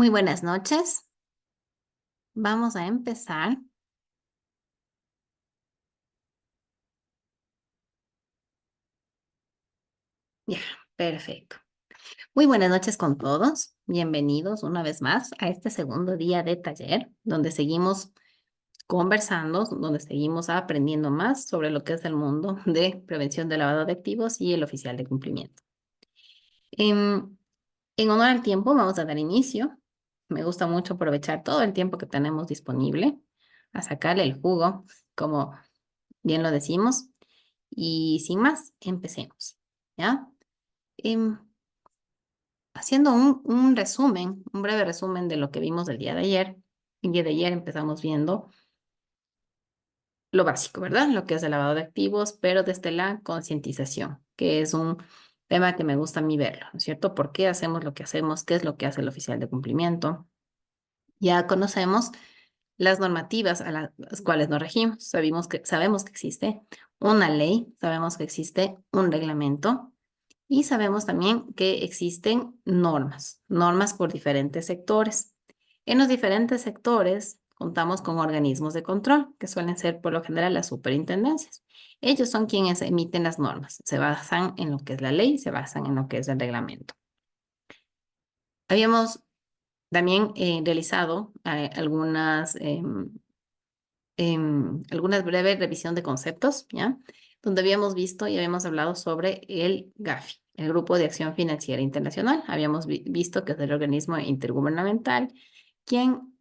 Muy buenas noches. Vamos a empezar. Ya, perfecto. Muy buenas noches con todos. Bienvenidos una vez más a este segundo día de taller, donde seguimos conversando, donde seguimos aprendiendo más sobre lo que es el mundo de prevención de lavado de activos y el oficial de cumplimiento. En honor al tiempo, vamos a dar inicio. Me gusta mucho aprovechar todo el tiempo que tenemos disponible a sacarle el jugo, como bien lo decimos. Y sin más, empecemos, ¿ya? Em, Haciendo un resumen, un breve resumen de lo que vimos el día de ayer. El día de ayer empezamos viendo lo básico, ¿verdad? Lo que es el lavado de activos, pero desde la concientización, que es un tema que me gusta a mí verlo, ¿no es cierto? ¿Por qué hacemos lo que hacemos? ¿Qué es lo que hace el oficial de cumplimiento? Ya conocemos las normativas a las cuales nos regimos. Sabemos que existe una ley, sabemos que existe un reglamento. Y sabemos también que existen normas por diferentes sectores. En los diferentes sectores contamos con organismos de control, que suelen ser por lo general las superintendencias. Ellos son quienes emiten las normas, se basan en lo que es la ley, se basan en lo que es el reglamento. Habíamos también realizado algunas breves revisión de conceptos, ¿ya? Donde habíamos visto y habíamos hablado sobre el GAFI, el Grupo de Acción Financiera Internacional. Habíamos visto que es el organismo intergubernamental quien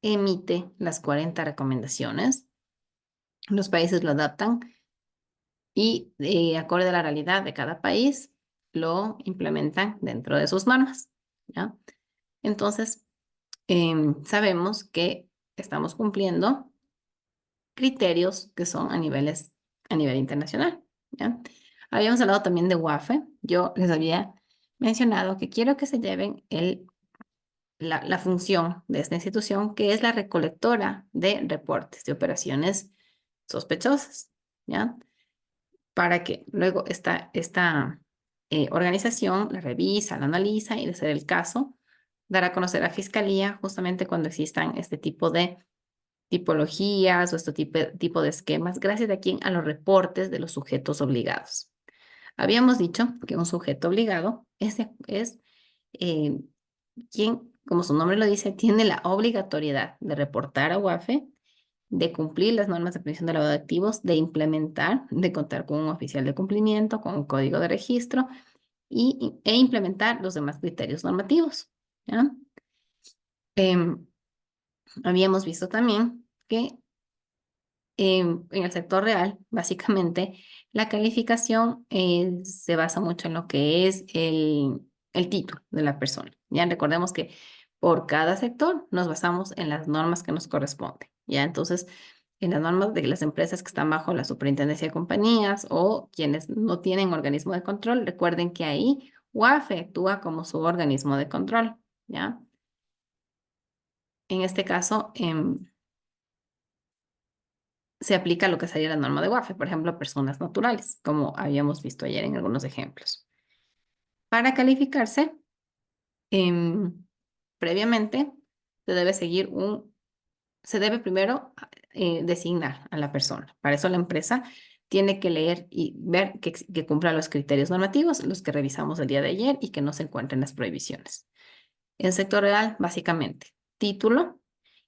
emite las 40 recomendaciones. Los países lo adaptan y, acorde a la realidad de cada país, lo implementan dentro de sus normas, ¿ya? Entonces, sabemos que estamos cumpliendo criterios que son a nivel internacional, ¿ya? Habíamos hablado también de WAFE. Yo les había mencionado que quiero que se lleven la función de esta institución, que es la recolectora de reportes de operaciones sospechosas, ¿ya? Para que luego esta organización la revisa, la analiza y, de ser el caso, dará a conocer a Fiscalía justamente cuando existan este tipo de tipologías o este tipo de esquemas, gracias a quién, a los reportes de los sujetos obligados. Habíamos dicho que un sujeto obligado es eh, quien, como su nombre lo dice, tiene la obligatoriedad de reportar a UAFE, de cumplir las normas de prevención de lavado de activos, de implementar, de contar con un oficial de cumplimiento, con un código de registro e implementar los demás criterios normativos, ¿ya? Em, Habíamos visto también que en el sector real, básicamente, la calificación se basa mucho en lo que es el título de la persona. Ya recordemos que por cada sector nos basamos en las normas que nos corresponden. Ya entonces, en las normas de las empresas que están bajo la superintendencia de compañías o quienes no tienen organismo de control, recuerden que ahí UAFE actúa como su organismo de control. ¿Ya? En este caso, se aplica lo que sería la norma de WAFE, por ejemplo, a personas naturales, como habíamos visto ayer en algunos ejemplos. Para calificarse, em, previamente se debe primero designar a la persona. Para eso la empresa tiene que leer y ver que cumpla los criterios normativos, los que revisamos el día de ayer y que no se encuentren las prohibiciones. En sector real, básicamente, título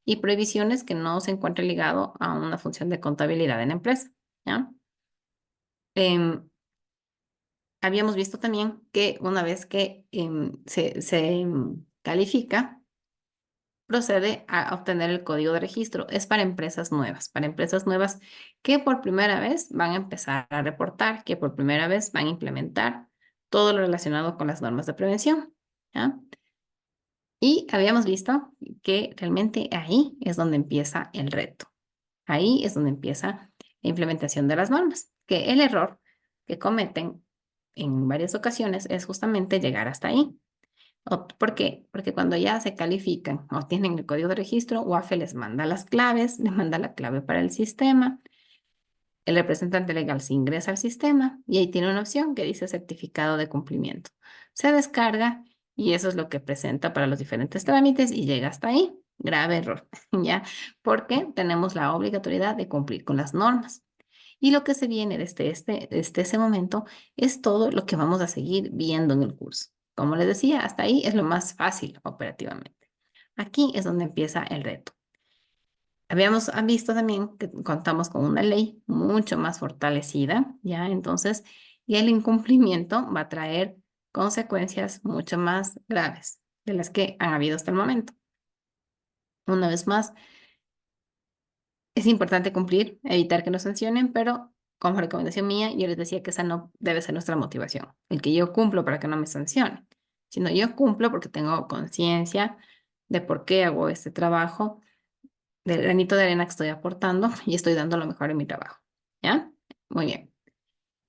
y prohibiciones que no se encuentre ligado a una función de contabilidad en la empresa, ¿ya? Em, Habíamos visto también que una vez que se califica, procede a obtener el código de registro. Es para empresas nuevas que por primera vez van a empezar a reportar, que por primera vez van a implementar todo lo relacionado con las normas de prevención, ¿ya? Y habíamos visto que realmente ahí es donde empieza el reto. Ahí es donde empieza la implementación de las normas, que el error que cometen en varias ocasiones es justamente llegar hasta ahí. ¿Por qué? Porque cuando ya se califican o tienen el código de registro, UAFE les manda las claves, les manda la clave para el sistema, el representante legal se ingresa al sistema y ahí tiene una opción que dice certificado de cumplimiento. Se descarga Y eso es lo que presenta para los diferentes trámites y llega hasta ahí. Grave error, ¿ya? Porque tenemos la obligatoriedad de cumplir con las normas. Y lo que se viene desde ese momento es todo lo que vamos a seguir viendo en el curso. Como les decía, hasta ahí es lo más fácil operativamente. Aquí es donde empieza el reto. Habíamos visto también que contamos con una ley mucho más fortalecida, ¿ya? Entonces, y el incumplimiento va a traer consecuencias mucho más graves de las que han habido hasta el momento. Una vez más, es importante cumplir, evitar que nos sancionen, pero como recomendación mía, yo les decía que esa no debe ser nuestra motivación. El que yo cumplo para que no me sancionen, sino yo cumplo porque tengo conciencia de por qué hago este trabajo, del granito de arena que estoy aportando y estoy dando lo mejor en mi trabajo. ¿Ya? Muy bien.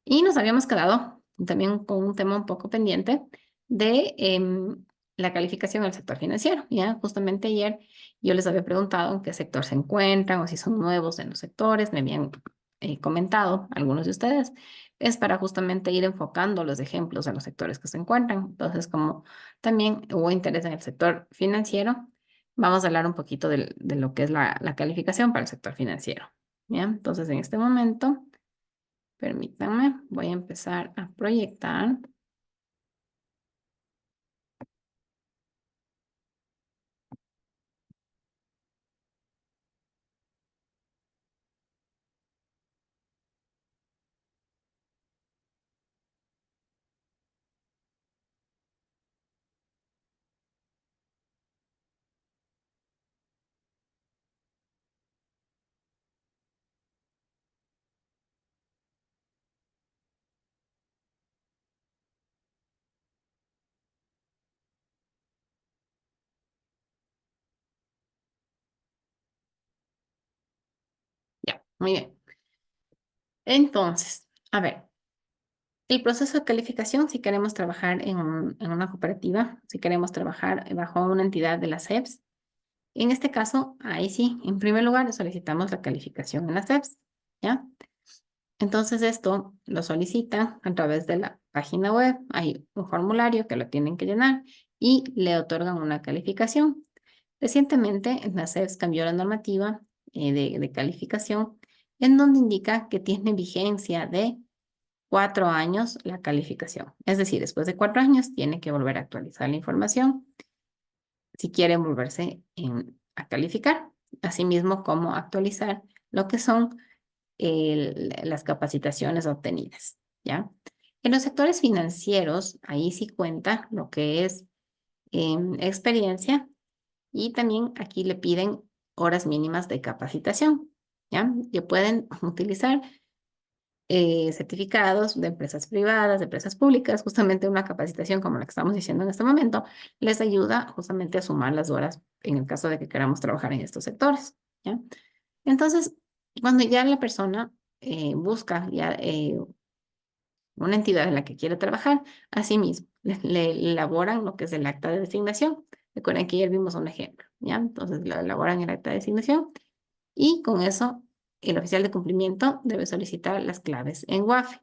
Y nos habíamos quedado también con un tema un poco pendiente de la calificación del sector financiero. Ya, justamente ayer yo les había preguntado en qué sector se encuentran o si son nuevos en los sectores. Me habían comentado algunos de ustedes. Es para justamente ir enfocando los ejemplos a los sectores que se encuentran. Entonces, como también hubo interés en el sector financiero, vamos a hablar un poquito de lo que es la calificación para el sector financiero. ¿Ya? Entonces, en este momento... Permítanme, voy a empezar a proyectar. Ya, muy bien. Entonces, a ver, el proceso de calificación, si queremos trabajar en una cooperativa, si queremos trabajar bajo una entidad de las SEPs, en este caso, ahí sí, en primer lugar solicitamos la calificación en las SEPs, ¿ya? Entonces esto lo solicitan a través de la página web, hay un formulario que lo tienen que llenar y le otorgan una calificación. Recientemente, en la SEPs cambió la normativa de calificación, en donde indica que tiene vigencia de 4 años la calificación. Es decir, después de 4 años tiene que volver a actualizar la información si quieren volverse a calificar, asimismo como actualizar lo que son las capacitaciones obtenidas, ¿ya? En los sectores financieros, ahí sí cuenta lo que es experiencia. Y también aquí le piden horas mínimas de capacitación, ¿ya? Que pueden utilizar certificados de empresas privadas, de empresas públicas, justamente una capacitación como la que estamos diciendo en este momento, les ayuda justamente a sumar las horas en el caso de que queramos trabajar en estos sectores, ¿ya? Entonces, cuando ya la persona busca ya una entidad en la que quiere trabajar, asimismo, le elaboran lo que es el acta de designación. Recuerden que ayer vimos un ejemplo, ¿ya? Entonces, lo elaboran el acta de designación y con eso el oficial de cumplimiento debe solicitar las claves en WAFE.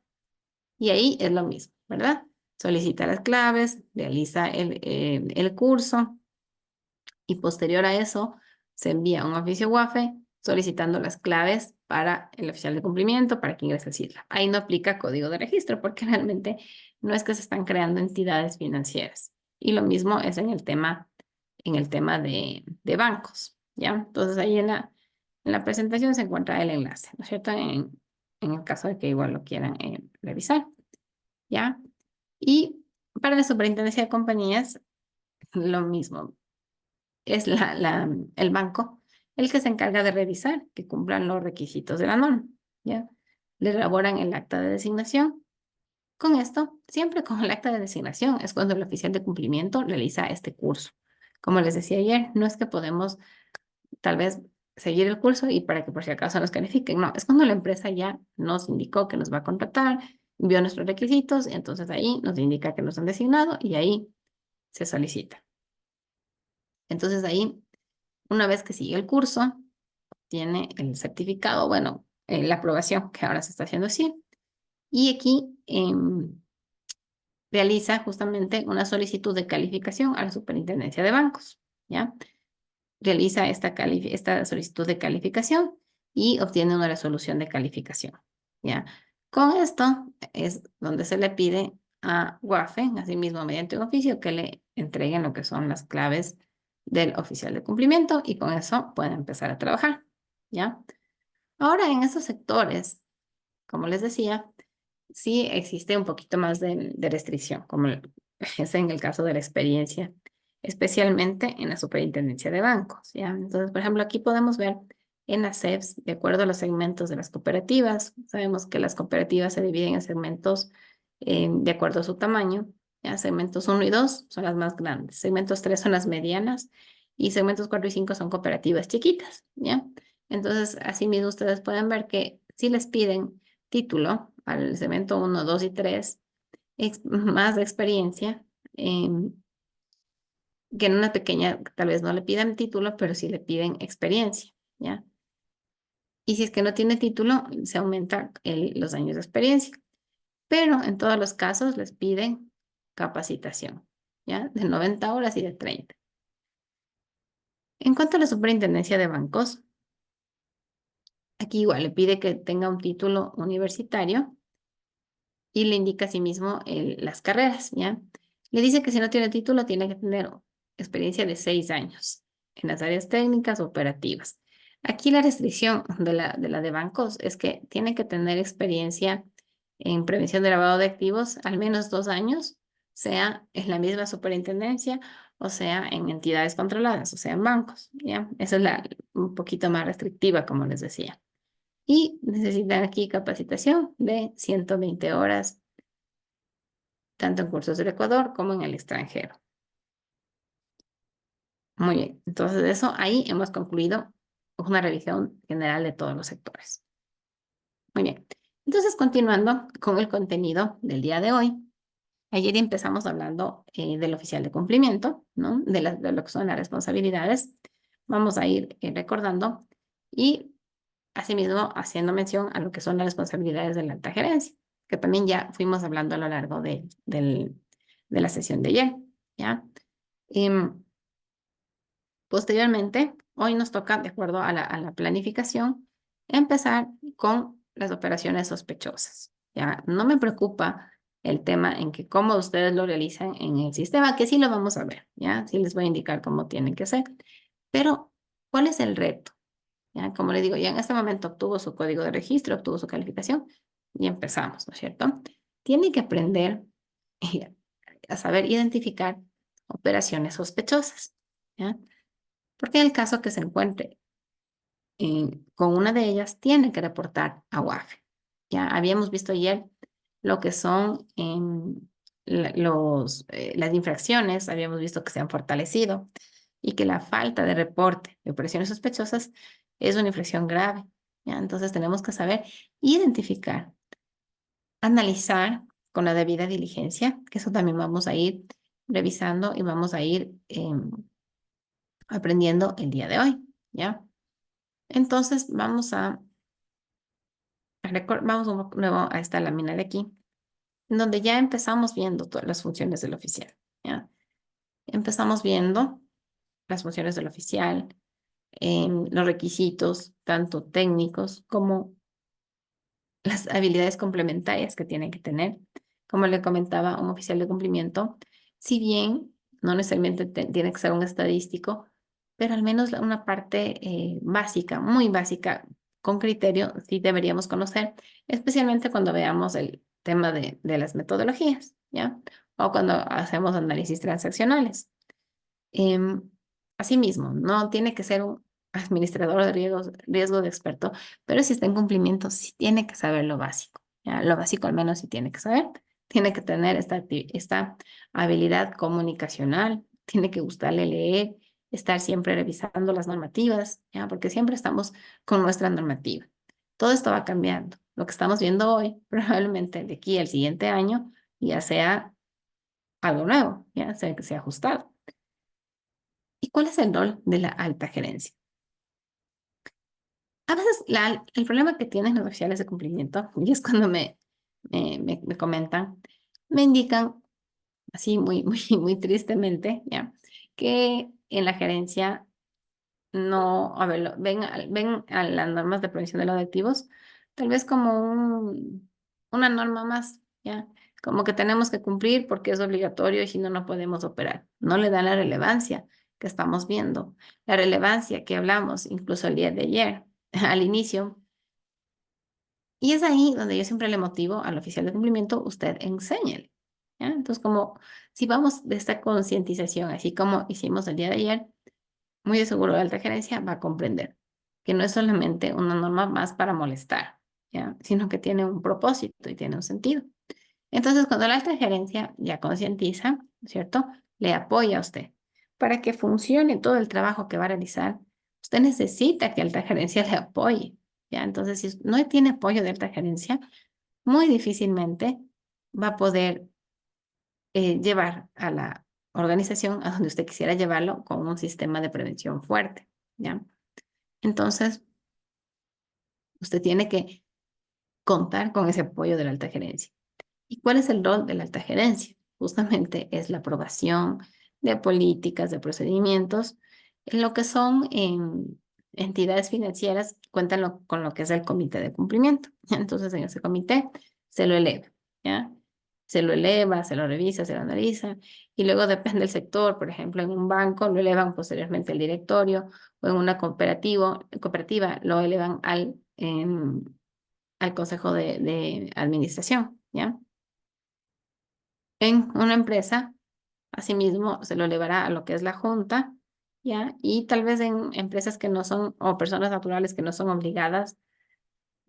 Y ahí es lo mismo, ¿verdad? Solicita las claves, realiza el curso y posterior a eso se envía un oficio WAFE solicitando las claves para el oficial de cumplimiento para que ingrese al SITLA. Ahí no aplica código de registro porque realmente no es que se están creando entidades financieras. Y lo mismo es en el tema de bancos, ¿ya? Entonces ahí en la presentación se encuentra el enlace, ¿no es cierto? En el caso de que igual lo quieran revisar, ¿ya? Y para la superintendencia de compañías, lo mismo es el banco el que se encarga de revisar que cumplan los requisitos de la norma, ¿ya? Le elaboran el acta de designación. Con esto, siempre con el acta de designación es cuando el oficial de cumplimiento realiza este curso. Como les decía ayer, no es que podemos tal vez seguir el curso y para que por si acaso nos califiquen, no, es cuando la empresa ya nos indicó que nos va a contratar, vio nuestros requisitos y entonces ahí nos indica que nos han designado y ahí se solicita. Entonces ahí una vez que sigue el curso, tiene el certificado, bueno, la aprobación, que ahora se está haciendo así. Y aquí realiza justamente una solicitud de calificación a la Superintendencia de Bancos, ¿ya? Realiza esta solicitud de calificación y obtiene una resolución de calificación, ¿ya? Con esto es donde se le pide a WAFE, asimismo mediante un oficio, que le entreguen lo que son las claves del oficial de cumplimiento y con eso pueden empezar a trabajar, ¿ya? Ahora en estos sectores, como les decía, sí existe un poquito más de restricción, como es en el caso de la experiencia, especialmente en la superintendencia de bancos, ¿ya? Entonces, por ejemplo, aquí podemos ver en las CEPs, de acuerdo a los segmentos de las cooperativas, sabemos que las cooperativas se dividen en segmentos de acuerdo a su tamaño, ¿ya? Segmentos uno y 2 son las más grandes, segmentos 3 son las medianas y segmentos 4 y 5 son cooperativas chiquitas, ¿ya? Entonces, así mismo ustedes pueden ver que si les piden título al segmento uno 2 y 3 más de experiencia, que en una pequeña tal vez no le pidan título, pero sí le piden experiencia, ¿ya? Y si es que no tiene título, se aumenta los años de experiencia. Pero en todos los casos les piden capacitación, ¿ya? De 90 horas y de 30. En cuanto a la superintendencia de bancos, aquí igual le pide que tenga un título universitario y le indica asimismo las carreras, ¿ya? Le dice que si no tiene título, tiene que tener experiencia de 6 años en las áreas técnicas o operativas. Aquí la restricción de bancos es que tiene que tener experiencia en prevención de lavado de activos al menos 2 años, sea en la misma superintendencia o sea en entidades controladas, o sea en bancos, ¿ya? Esa es un poquito más restrictiva, como les decía. Y necesitan aquí capacitación de 120 horas, tanto en cursos del Ecuador como en el extranjero. Muy bien, entonces de eso ahí hemos concluido una revisión general de todos los sectores. Muy bien, entonces continuando con el contenido del día de hoy. Ayer empezamos hablando del oficial de cumplimiento, ¿no? De lo que son las responsabilidades. Vamos a ir recordando y asimismo haciendo mención a lo que son las responsabilidades de la alta gerencia, que también ya fuimos hablando a lo largo de la sesión de ayer, ¿ya? Em, Posteriormente, hoy nos toca, de acuerdo a la planificación, empezar con las operaciones sospechosas, ¿ya? No me preocupa el tema en que cómo ustedes lo realizan en el sistema, que sí lo vamos a ver, ¿ya? Sí les voy a indicar cómo tienen que ser. Pero, ¿cuál es el reto? ¿Ya? Como le digo, ya en este momento obtuvo su código de registro, obtuvo su calificación y empezamos, ¿no es cierto? Tiene que aprender a saber identificar operaciones sospechosas, ¿ya? Porque en el caso que se encuentre con una de ellas, tiene que reportar a WAFE. Ya habíamos visto ayer lo que son las infracciones, habíamos visto que se han fortalecido y que la falta de reporte de operaciones sospechosas es una infracción grave. ¿Ya? Entonces tenemos que saber identificar, analizar con la debida diligencia, que eso también vamos a ir revisando y vamos a ir aprendiendo el día de hoy. ¿Ya? Entonces vamos nuevo a esta lámina de aquí, donde ya empezamos viendo todas las funciones del oficial. ¿Ya? Empezamos viendo las funciones del oficial, los requisitos, tanto técnicos como las habilidades complementarias que tiene que tener. Como le comentaba, un oficial de cumplimiento, si bien no necesariamente tiene que ser un estadístico, pero al menos una parte básica, muy básica, con criterio, sí deberíamos conocer, especialmente cuando veamos el tema de las metodologías, ¿ya? O cuando hacemos análisis transaccionales. Em, Asimismo, no tiene que ser un administrador de riesgo de experto, pero si está en cumplimiento, sí tiene que saber lo básico. ¿Ya? Lo básico al menos sí tiene que saber. Tiene que tener esta habilidad comunicacional, tiene que gustarle leer, estar siempre revisando las normativas, ¿ya? Porque siempre estamos con nuestra normativa. Todo esto va cambiando. Lo que estamos viendo hoy, probablemente de aquí al siguiente año, ya sea algo nuevo, ya sea que sea ajustado. ¿Y cuál es el rol de la alta gerencia? A veces el problema que tienen los oficiales de cumplimiento, y es cuando me comentan, me indican así muy tristemente, ¿ya? Que en la gerencia no, a ver, ven a las normas de prevención de los activos, tal vez como una norma más, ¿ya? Como que tenemos que cumplir porque es obligatorio y si no, no podemos operar. No le dan la relevancia que estamos viendo, la relevancia que hablamos incluso el día de ayer, al inicio. Y es ahí donde yo siempre le motivo al oficial de cumplimiento, usted enséñele, ¿ya? Entonces, como si vamos de esta concientización, así como hicimos el día de ayer, muy de seguro la alta gerencia va a comprender que no es solamente una norma más para molestar, ¿ya? Sino que tiene un propósito y tiene un sentido. Entonces, cuando la alta gerencia ya concientiza, ¿cierto? Le apoya a usted. Para que funcione todo el trabajo que va a realizar, usted necesita que alta gerencia le apoye, ¿ya? Entonces, si no tiene apoyo de alta gerencia, muy difícilmente va a poder llevar a la organización a donde usted quisiera llevarlo con un sistema de prevención fuerte, ¿ya? Entonces, usted tiene que contar con ese apoyo de la alta gerencia. ¿Y cuál es el rol de la alta gerencia? Justamente es la aprobación de políticas, de procedimientos, en lo que son entidades financieras, cuentan con lo que es el comité de cumplimiento. Entonces, en ese comité se lo eleva, ¿ya? Se lo eleva, se lo revisa, se lo analiza, y luego depende del sector, por ejemplo, en un banco lo elevan posteriormente al directorio, o en una cooperativa lo elevan al consejo de administración, ¿ya? En una empresa, asimismo, se lo elevará a lo que es la junta, ¿ya? Y tal vez en empresas que no son, o personas naturales que no son obligadas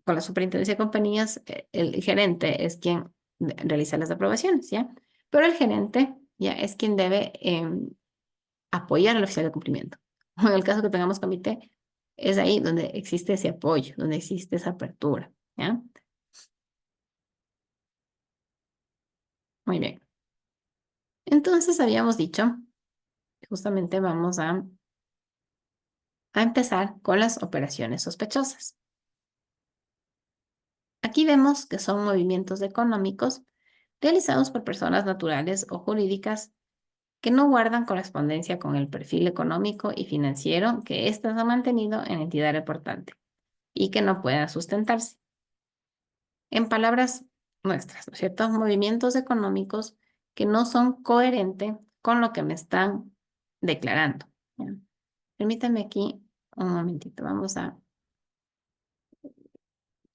con la superintendencia de compañías, el gerente es quien realiza las aprobaciones, ¿ya? Pero el gerente, ya, es quien debe apoyar al oficial de cumplimiento. En el caso que tengamos comité, es ahí donde existe ese apoyo, donde existe esa apertura, ¿ya? Muy bien. Entonces habíamos dicho, justamente vamos a empezar con las operaciones sospechosas. Aquí vemos que son movimientos económicos realizados por personas naturales o jurídicas que no guardan correspondencia con el perfil económico y financiero que éstas han mantenido en entidad reportante y que no puedan sustentarse. En palabras nuestras, ¿no es cierto? Movimientos económicos que no son coherentes con lo que me están declarando, ¿ya? Permítame aquí un momentito,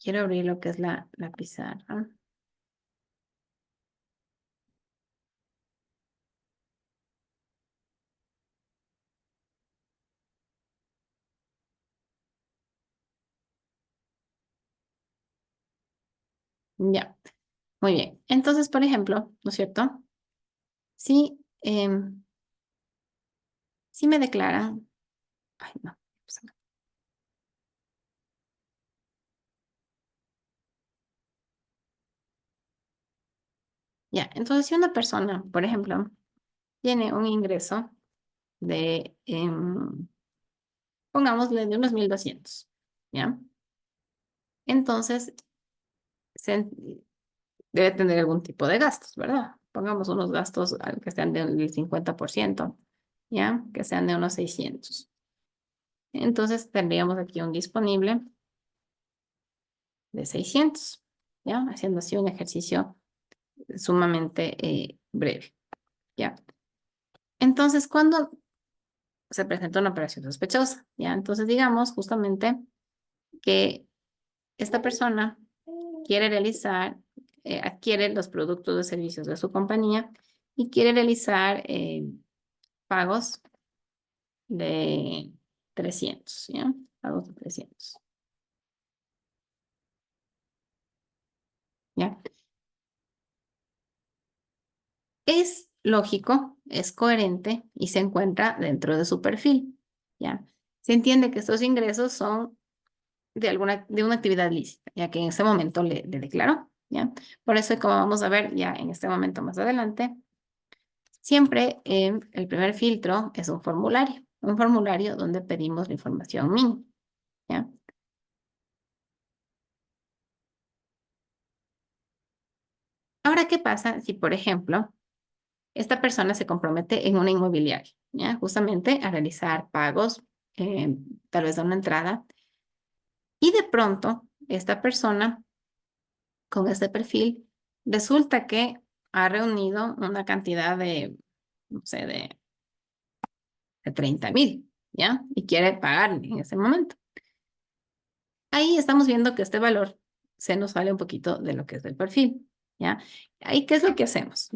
quiero abrir lo que es la pizarra. Ya, muy bien. Entonces, por ejemplo, ¿no es cierto? Si, si me declaran, ay, no, pues, ya, entonces si una persona, por ejemplo, tiene un ingreso de, pongámosle de unos 1,200, ¿ya? Entonces, se, debe tener algún tipo de gastos, ¿verdad? Pongamos unos gastos que sean del 50%, ¿ya? Que sean de unos 600. Entonces, tendríamos aquí un disponible de 600, ¿ya? Haciendo así un ejercicio sumamente breve, ¿ya? Entonces, ¿cuándo se presenta una operación sospechosa? ¿Ya? Entonces, digamos justamente que esta persona quiere realizar, adquiere los productos o servicios de su compañía y quiere realizar pagos de 300, ¿ya? Pagos de 300, ¿ya? Es lógico, es coherente y se encuentra dentro de su perfil, ¿ya? Se entiende que estos ingresos son de una actividad lícita, ya que en ese momento le declaró, ¿ya? Por eso, como vamos a ver ya en este momento más adelante, siempre el primer filtro es un formulario donde pedimos la información mínima, ¿ya? Ahora, ¿qué pasa si, por ejemplo, esta persona se compromete en una inmobiliaria, ¿ya? Justamente a realizar pagos, tal vez de una entrada, y de pronto esta persona con este perfil resulta que ha reunido una cantidad de, no sé, de 30,000, ¿ya? Y quiere pagar en ese momento. Ahí estamos viendo que este valor se nos sale un poquito de lo que es del perfil, ¿ya? Ahí, ¿qué es lo que hacemos?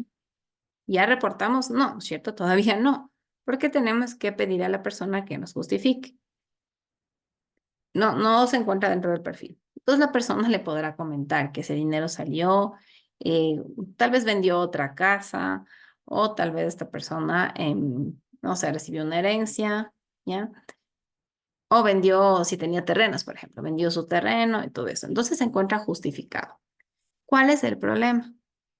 ¿Ya reportamos? No, ¿cierto? Todavía no, porque tenemos que pedir a la persona que nos justifique. No, no se encuentra dentro del perfil. Entonces la persona le podrá comentar que ese dinero salió, eh, tal vez vendió otra casa, o tal vez esta persona, no sé, recibió una herencia, ¿ya? O vendió, si tenía terrenos, por ejemplo, vendió su terreno y todo eso. Entonces se encuentra justificado. ¿Cuál es el problema?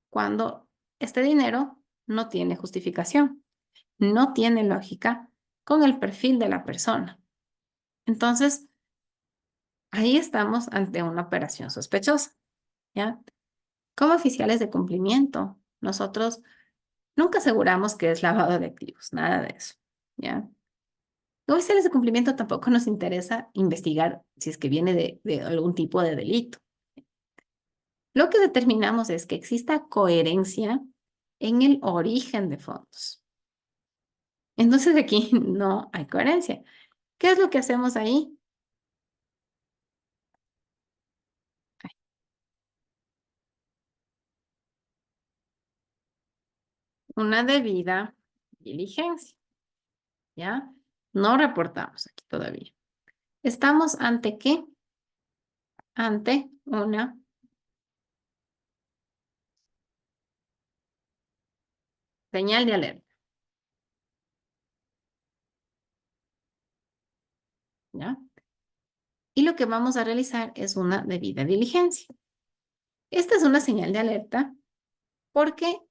Cuando este dinero no tiene justificación, no tiene lógica con el perfil de la persona. Entonces, ahí estamos ante una operación sospechosa, ¿ya? Como oficiales de cumplimiento, nosotros nunca aseguramos que es lavado de activos, nada de eso, ¿ya? Como oficiales de cumplimiento tampoco nos interesa investigar si es que viene de algún tipo de delito. Lo que determinamos es que exista coherencia en el origen de fondos. Entonces aquí no hay coherencia. ¿Qué es lo que hacemos ahí? Una debida diligencia, ¿ya? No reportamos aquí todavía. ¿Estamos ante qué? Ante una señal de alerta, ¿ya? Y lo que vamos a realizar es una debida diligencia. Esta es una señal de alerta porque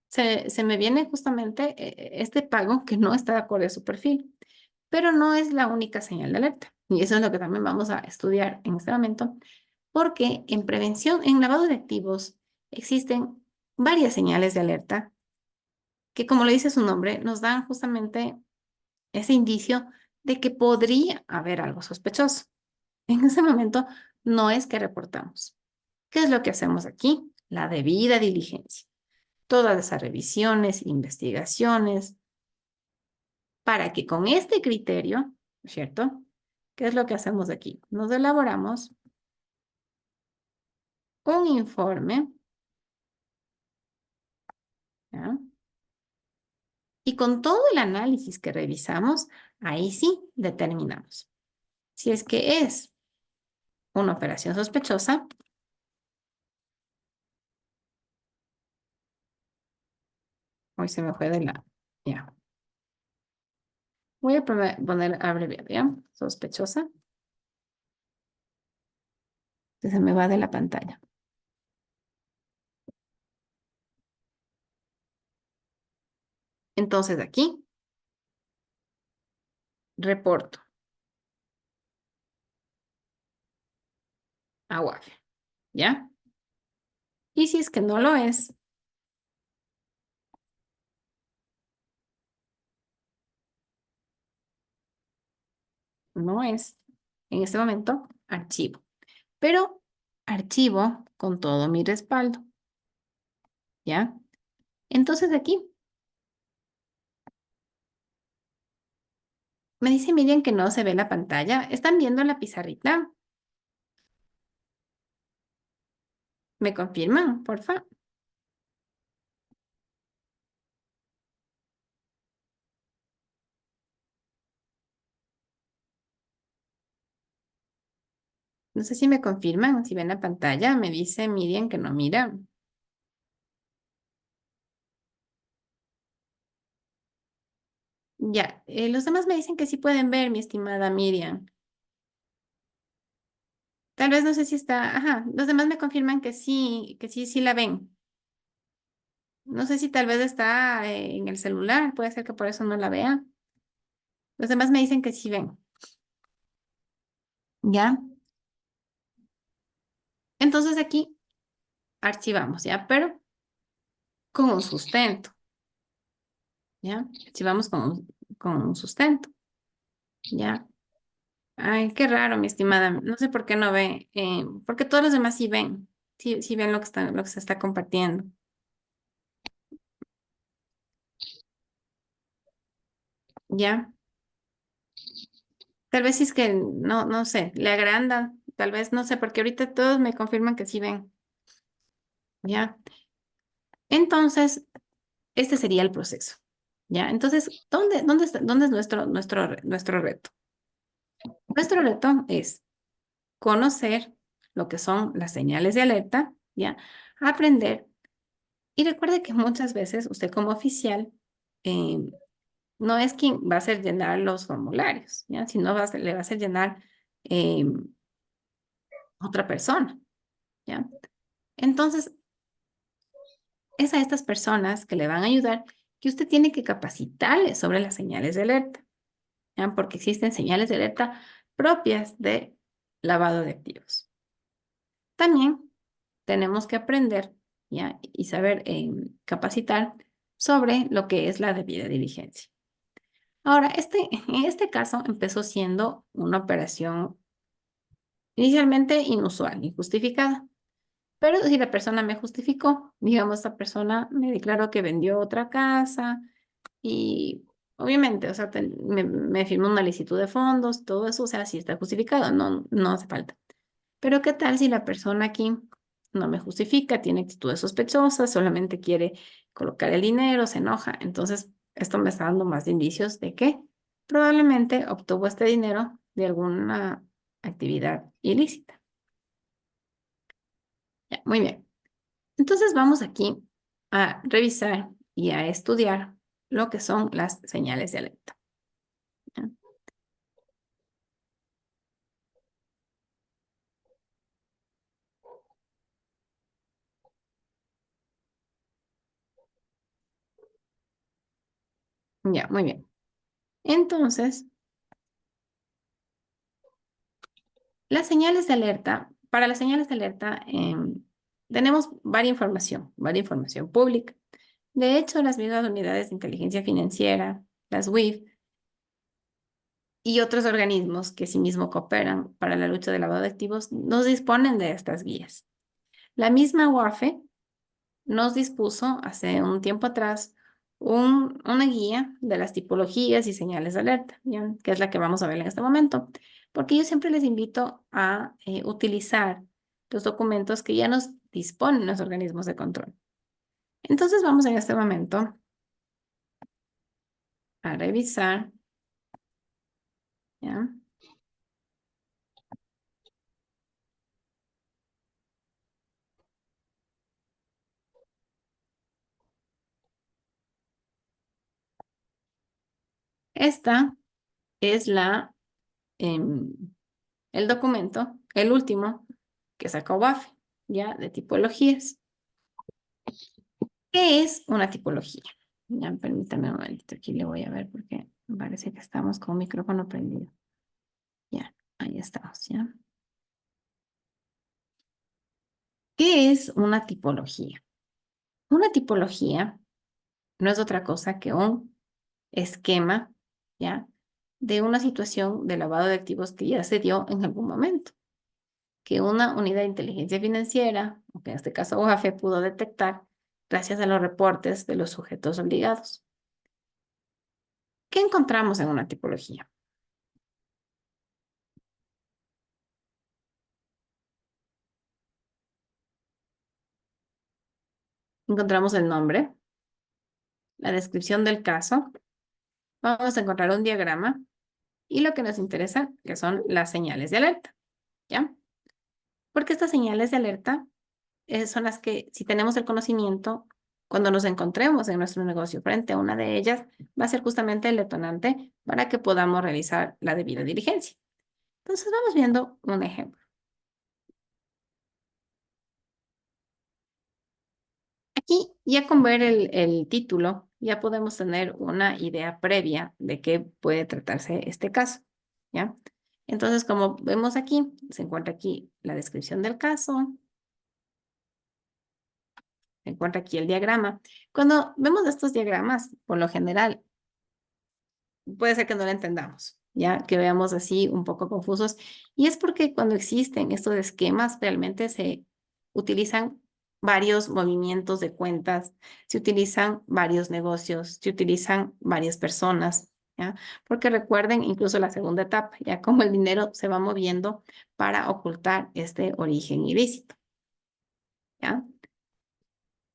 se me viene justamente este pago que no está de acuerdo a su perfil, pero no es la única señal de alerta. Y eso es lo que también vamos a estudiar en este momento, porque en prevención, en lavado de activos, existen varias señales de alerta que, como le dice su nombre, nos dan justamente ese indicio de que podría haber algo sospechoso. En ese momento no es que reportamos. ¿Qué es lo que hacemos aquí? La debida diligencia. Todas esas revisiones, investigaciones, para que con este criterio, ¿cierto? ¿Qué es lo que hacemos aquí? Nos elaboramos un informe, ¿ya? Y con todo el análisis que revisamos, ahí sí determinamos si es que es una operación sospechosa. Hoy se me fue de la... Ya. Voy a poner abreviado, ¿ya? Sospechosa. Se me va de la pantalla. Entonces aquí, reporto a UAFE, ¿ya? Y si es que no lo es, no es, en este momento, archivo. Pero archivo con todo mi respaldo, ¿ya? Entonces aquí me dice Miriam que no se ve la pantalla. ¿Están viendo la pizarrita? ¿Me confirman, porfa? No sé si me confirman, si ven la pantalla. Me dice Miriam que no mira. Ya, los demás me dicen que sí pueden ver, mi estimada Miriam. Tal vez no sé si está, ajá, los demás me confirman que sí, sí la ven. No sé si tal vez está en el celular, puede ser que por eso no la vea. Los demás me dicen que sí ven, ¿ya? Entonces aquí archivamos, ¿ya? Pero con un sustento. ¿ya? Si vamos con un sustento, ¿ya? Ay, qué raro, mi estimada. No sé por qué no ve, porque todos los demás sí ven, sí ven lo que se está compartiendo, ¿ya? Tal vez si es que, no sé, le agranda, tal vez, no sé, porque ahorita todos me confirman que sí ven, ¿ya? Entonces, este sería el proceso, ¿ya? Entonces, dónde es nuestro reto? Nuestro reto es conocer lo que son las señales de alerta, ¿ya? Aprender. Y recuerde que muchas veces usted como oficial eh, no es quien va a hacer llenar los formularios, ¿ya? Sino le va a hacer llenar eh, otra persona, ¿ya? Entonces, es a estas personas que le van a ayudar que usted tiene que capacitarles sobre las señales de alerta, ¿ya? Porque existen señales de alerta propias de lavado de activos. También tenemos que aprender, ¿ya? Y saber capacitar sobre lo que es la debida diligencia. Ahora, en este caso empezó siendo una operación inicialmente inusual, injustificada. Pero si la persona me justificó, digamos, esta persona me declaró que vendió otra casa y obviamente, o sea, me firmó una licitud de fondos, todo eso, o sea, sí está justificado, no hace falta. Pero ¿qué tal si la persona aquí no me justifica, tiene actitudes sospechosas, solamente quiere colocar el dinero, se enoja? Entonces, esto me está dando más indicios de que probablemente obtuvo este dinero de alguna actividad ilícita. Ya, muy bien. Entonces vamos aquí a revisar y a estudiar lo que son las señales de alerta. Ya, ya, muy bien. Entonces, las señales de alerta, para las señales de alerta tenemos varias información pública. De hecho, las mismas unidades de inteligencia financiera, las WIF y otros organismos que sí mismo cooperan para la lucha del lavado de activos nos disponen de estas guías. La misma UAFE nos dispuso hace un tiempo atrás una guía de las tipologías y señales de alerta, ¿ya? Que es la que vamos a ver en este momento, porque yo siempre les invito a utilizar los documentos que ya nos disponen los organismos de control. Entonces vamos en este momento a revisar, ¿ya? Esta es em, el documento, el último que sacó BAFE, ¿ya? De tipologías. ¿Qué es una tipología? Ya, permítame un momentito, aquí le voy a ver porque me parece que estamos con micrófono prendido. Ya, ahí estamos, ¿ya? ¿Qué es una tipología? Una tipología no es otra cosa que un esquema, ¿ya? De una situación de lavado de activos que ya se dio en algún momento, que una unidad de inteligencia financiera, o que en este caso UJAFE, pudo detectar gracias a los reportes de los sujetos obligados. ¿Qué encontramos en una tipología? Encontramos el nombre, la descripción del caso, vamos a encontrar un diagrama y lo que nos interesa, que son las señales de alerta, ¿ya? Porque estas señales de alerta son las que, si tenemos el conocimiento, cuando nos encontremos en nuestro negocio frente a una de ellas, va a ser justamente el detonante para que podamos realizar la debida diligencia. Entonces vamos viendo un ejemplo. Aquí, ya con ver el título, ya podemos tener una idea previa de qué puede tratarse este caso, ¿ya? Entonces, como vemos aquí, se encuentra aquí la descripción del caso, Se encuentra aquí el diagrama. Cuando vemos estos diagramas, por lo general, puede ser que no lo entendamos, ya que veamos así un poco confusos. Y es porque cuando existen estos esquemas, realmente se utilizan varios movimientos de cuentas, se utilizan varios negocios, se utilizan varias personas, ¿ya? Porque recuerden incluso la segunda etapa, ya como el dinero se va moviendo para ocultar este origen ilícito, ¿ya?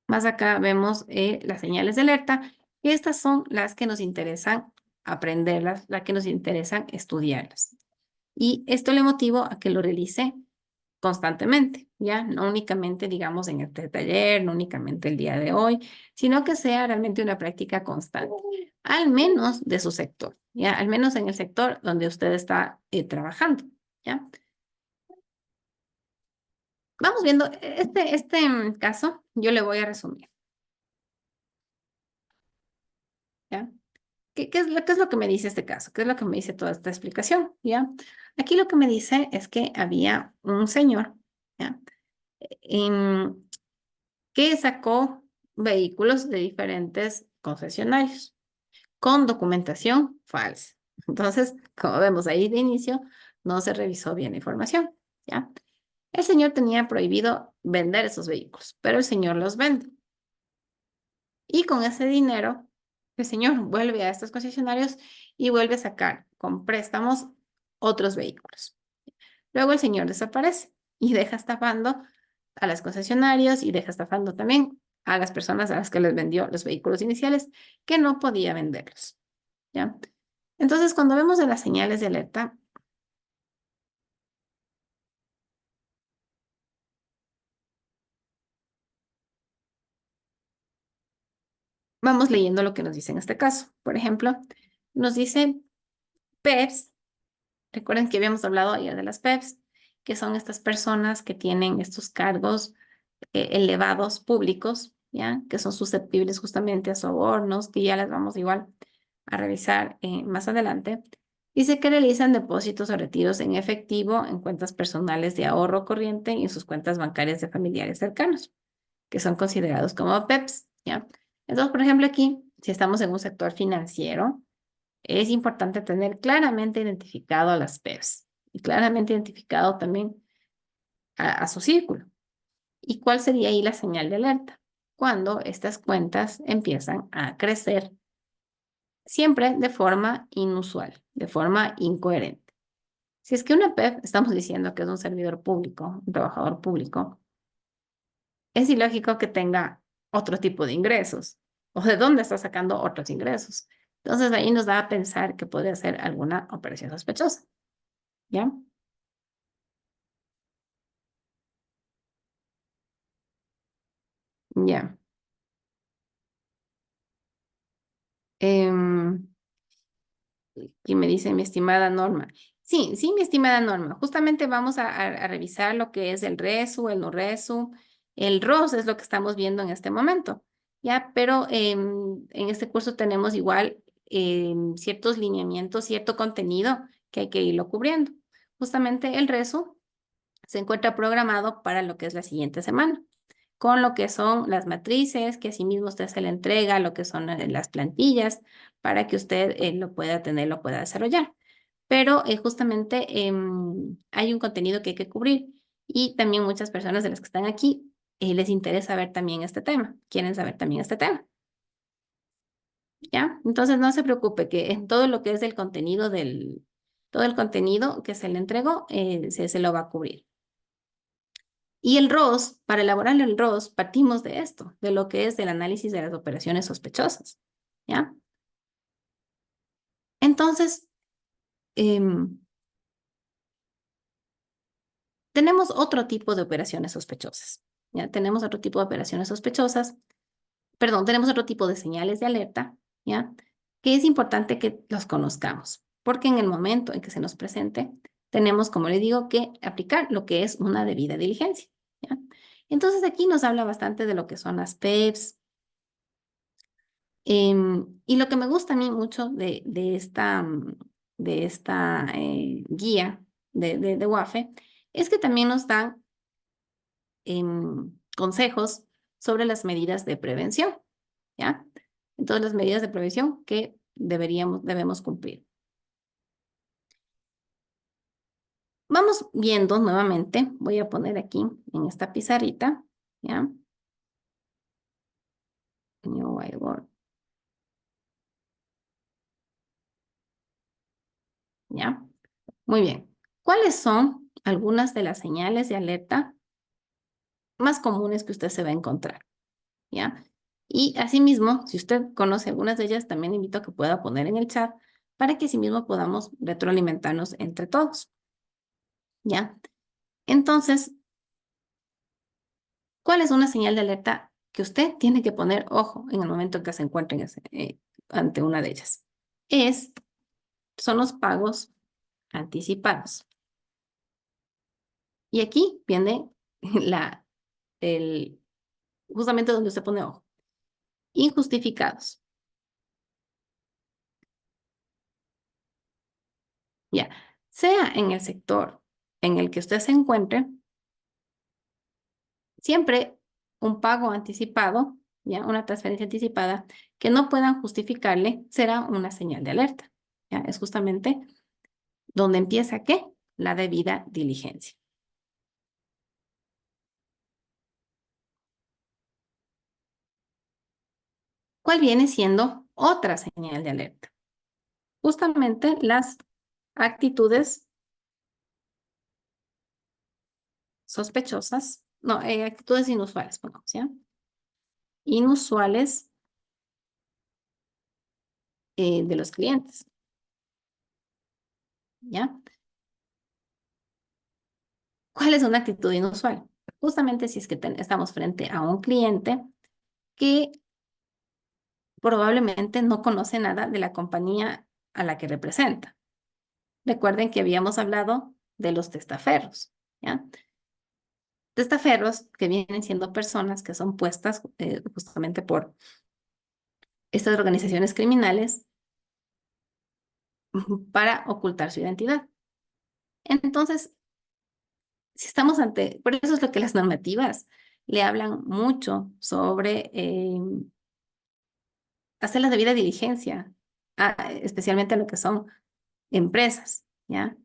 Más acá vemos las señales de alerta, y estas son las que nos interesan aprenderlas, las que nos interesan estudiarlas. Y esto le motivo a que lo realice constantemente, ¿ya? No únicamente, digamos, en este taller, no únicamente el día de hoy, sino que sea realmente una práctica constante, al menos de su sector, ¿ya? Al menos en el sector donde usted está trabajando, ¿ya? Vamos viendo este caso, yo le voy a resumir, ¿ya? ¿Qué es lo que me dice este caso? ¿Qué es lo que me dice toda esta explicación? ¿Ya? Aquí lo que me dice es que había un señor, ¿ya? Em, que sacó vehículos de diferentes concesionarios con documentación falsa. Entonces, como vemos ahí de inicio, no se revisó bien la información, ¿ya? El señor tenía prohibido vender esos vehículos, pero el señor los vende. Y con ese dinero, el señor vuelve a estos concesionarios y vuelve a sacar con préstamos otros vehículos. Luego el señor desaparece y deja estafando a las concesionarios y deja estafando también a las personas a las que les vendió los vehículos iniciales que no podía venderlos, ¿ya? Entonces, cuando vemos de las señales de alerta, vamos leyendo lo que nos dice en este caso. Por ejemplo, nos dice PEPs. Recuerden que habíamos hablado ayer de las PEPs, que son estas personas que tienen estos cargos elevados públicos, ¿ya? Que son susceptibles justamente a sobornos, que ya las vamos igual a revisar más adelante. Dice que realizan depósitos o retiros en efectivo en cuentas personales de ahorro corriente y en sus cuentas bancarias de familiares cercanos, que son considerados como PEPs, ¿ya? Entonces, por ejemplo, aquí, si estamos en un sector financiero, es importante tener claramente identificado a las PEPs y claramente identificado también a su círculo. ¿Y cuál sería ahí la señal de alerta? Cuando estas cuentas empiezan a crecer, siempre de forma inusual, de forma incoherente. Si es que una PEP, estamos diciendo que es un servidor público, un trabajador público, es ilógico que tenga otro tipo de ingresos. ¿O de dónde está sacando otros ingresos? Entonces ahí nos da a pensar que podría ser alguna operación sospechosa, ¿ya? Ya. Em, Y me dice mi estimada Norma. Sí, sí, mi estimada Norma. Justamente vamos a revisar lo que es el RESU, el no RESU. El ROS es lo que estamos viendo en este momento, ¿ya? Pero en este curso tenemos igual ciertos lineamientos, cierto contenido que hay que irlo cubriendo. Justamente el RESU se encuentra programado para lo que es la siguiente semana, con lo que son las matrices, que asimismo usted se le entrega, lo que son las plantillas, para que usted lo pueda tener, lo pueda desarrollar. Pero justamente hay un contenido que hay que cubrir y también muchas personas de las que están aquí les interesa ver también este tema, quieren saber también este tema, ¿ya? Entonces no se preocupe que en todo lo que es el contenido todo el contenido que se le entregó, se lo va a cubrir. Y el ROS, para elaborar el ROS, partimos de esto, de lo que es el análisis de las operaciones sospechosas, ¿ya? Entonces, em, tenemos otro tipo de operaciones sospechosas, ¿ya? Tenemos otro tipo de operaciones sospechosas, perdón, tenemos otro tipo de señales de alerta, ¿ya? Que es importante que los conozcamos, porque en el momento en que se nos presente, tenemos, como le digo, que aplicar lo que es una debida diligencia, ¿ya? Entonces, aquí nos habla bastante de lo que son las PEPs. Y lo que me gusta a mí mucho de esta guía de WAFE es que también nos dan consejos sobre las medidas de prevención, ¿ya? Entonces, las medidas de prevención que debemos cumplir. Vamos viendo nuevamente, voy a poner aquí en esta pizarrita, ¿ya? New whiteboard, ¿ya? Muy bien. ¿Cuáles son algunas de las señales de alerta más comunes que usted se va a encontrar? ¿Ya? Y asimismo, si usted conoce algunas de ellas, también invito a que pueda poner en el chat para que asimismo podamos retroalimentarnos entre todos. ¿Ya? Entonces, ¿cuál es una señal de alerta que usted tiene que poner ojo en el momento en que se encuentre ante una de ellas? Son los pagos anticipados. Y aquí viene el, justamente donde usted pone ojo. Injustificados. Ya, sea en el sector en el que usted se encuentre, siempre un pago anticipado, ya, una transferencia anticipada que no puedan justificarle será una señal de alerta. Ya, es justamente donde empieza ¿qué? La debida diligencia. ¿Cuál viene siendo otra señal de alerta? Justamente las actitudes sospechosas, no, actitudes inusuales, pongamos, ¿ya? Inusuales de los clientes, ¿ya? ¿Cuál es una actitud inusual? Justamente si es que estamos frente a un cliente que probablemente no conoce nada de la compañía a la que representa. Recuerden que habíamos hablado de los testaferros, ¿ya? Testaferros que vienen siendo personas que son puestas justamente por estas organizaciones criminales para ocultar su identidad. Entonces, si estamos por eso es lo que las normativas le hablan mucho sobre hacer la debida diligencia, especialmente a lo que son empresas, ¿ya?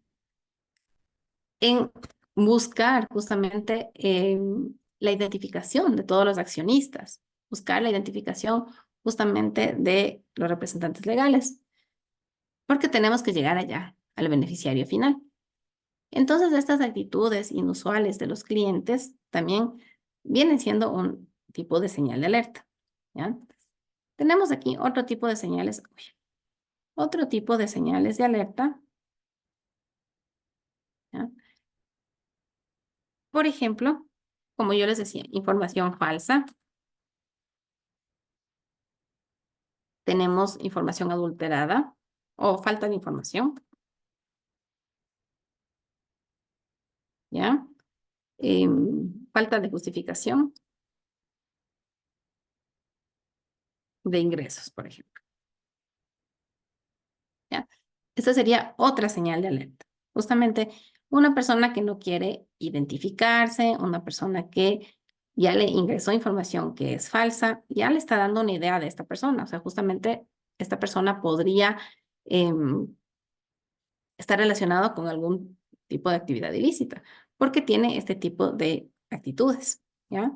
En buscar justamente la identificación de todos los accionistas, buscar la identificación justamente de los representantes legales, porque tenemos que llegar allá, al beneficiario final. Entonces, estas actitudes inusuales de los clientes también vienen siendo un tipo de señal de alerta, ¿ya? Tenemos aquí otro tipo de señales, otro tipo de señales de alerta, ¿ya? Por ejemplo, como yo les decía, información falsa, tenemos información adulterada o falta de información, ¿ya? Falta de justificación de ingresos, por ejemplo, ¿ya? Esta sería otra señal de alerta. Justamente una persona que no quiere identificarse, una persona que ya le ingresó información que es falsa, ya le está dando una idea de esta persona. O sea, justamente esta persona podría estar relacionado con algún tipo de actividad ilícita, porque tiene este tipo de actitudes, ¿ya?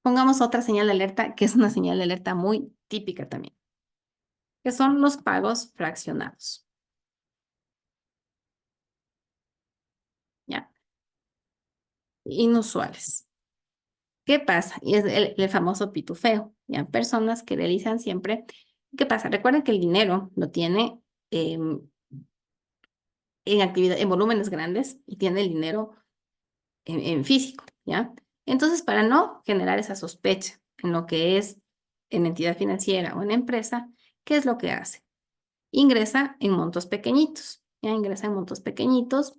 Pongamos otra señal de alerta, que es una señal de alerta muy típica también, que son los pagos fraccionados, ¿ya? Inusuales. ¿Qué pasa? Y es el famoso pitufeo, ¿ya? Personas que realizan siempre. ¿Qué pasa? Recuerden que el dinero lo tiene en actividad, en volúmenes grandes y tiene el dinero en físico, ¿ya? Entonces, para no generar esa sospecha en lo que es en entidad financiera o en empresa, ¿qué es lo que hace? Ingresa en montos pequeñitos, ¿ya? Ingresa en montos pequeñitos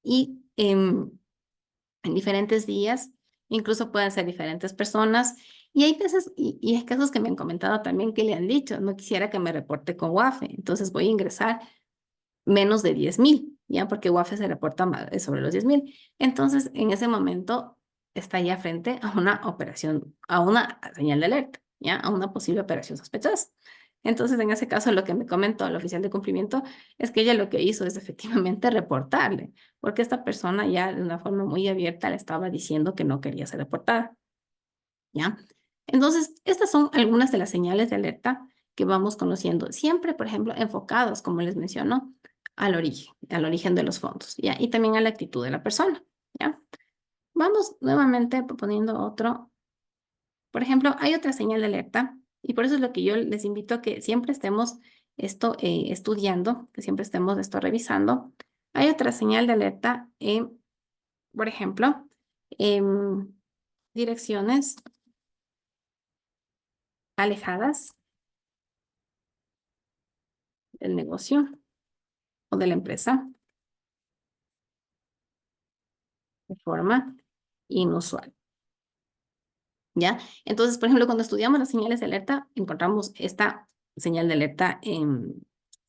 y en diferentes días, incluso pueden ser diferentes personas. Y hay veces, y hay casos que me han comentado también que le han dicho, no quisiera que me reporte con WAFE, entonces voy a ingresar menos de 10,000, ya porque WAFE se reporta sobre los 10,000. Entonces, en ese momento está ya frente a una operación, a una señal de alerta, ya, a una posible operación sospechosa. Entonces, en ese caso, lo que me comentó el oficial de cumplimiento es que ella lo que hizo es efectivamente reportarle, porque esta persona ya de una forma muy abierta le estaba diciendo que no quería ser reportada, ¿ya? Entonces, estas son algunas de las señales de alerta que vamos conociendo, siempre, por ejemplo, enfocados, como les menciono, al origen de los fondos, ¿ya? Y también a la actitud de la persona, ¿ya? Vamos nuevamente proponiendo otro. Por ejemplo, hay otra señal de alerta y por eso es lo que yo les invito a que siempre estemos esto estudiando, que siempre estemos esto revisando. Hay otra señal de alerta, por ejemplo, em, direcciones alejadas del negocio o de la empresa de forma inusual. ¿Ya? Entonces, por ejemplo, cuando estudiamos las señales de alerta, encontramos esta señal de alerta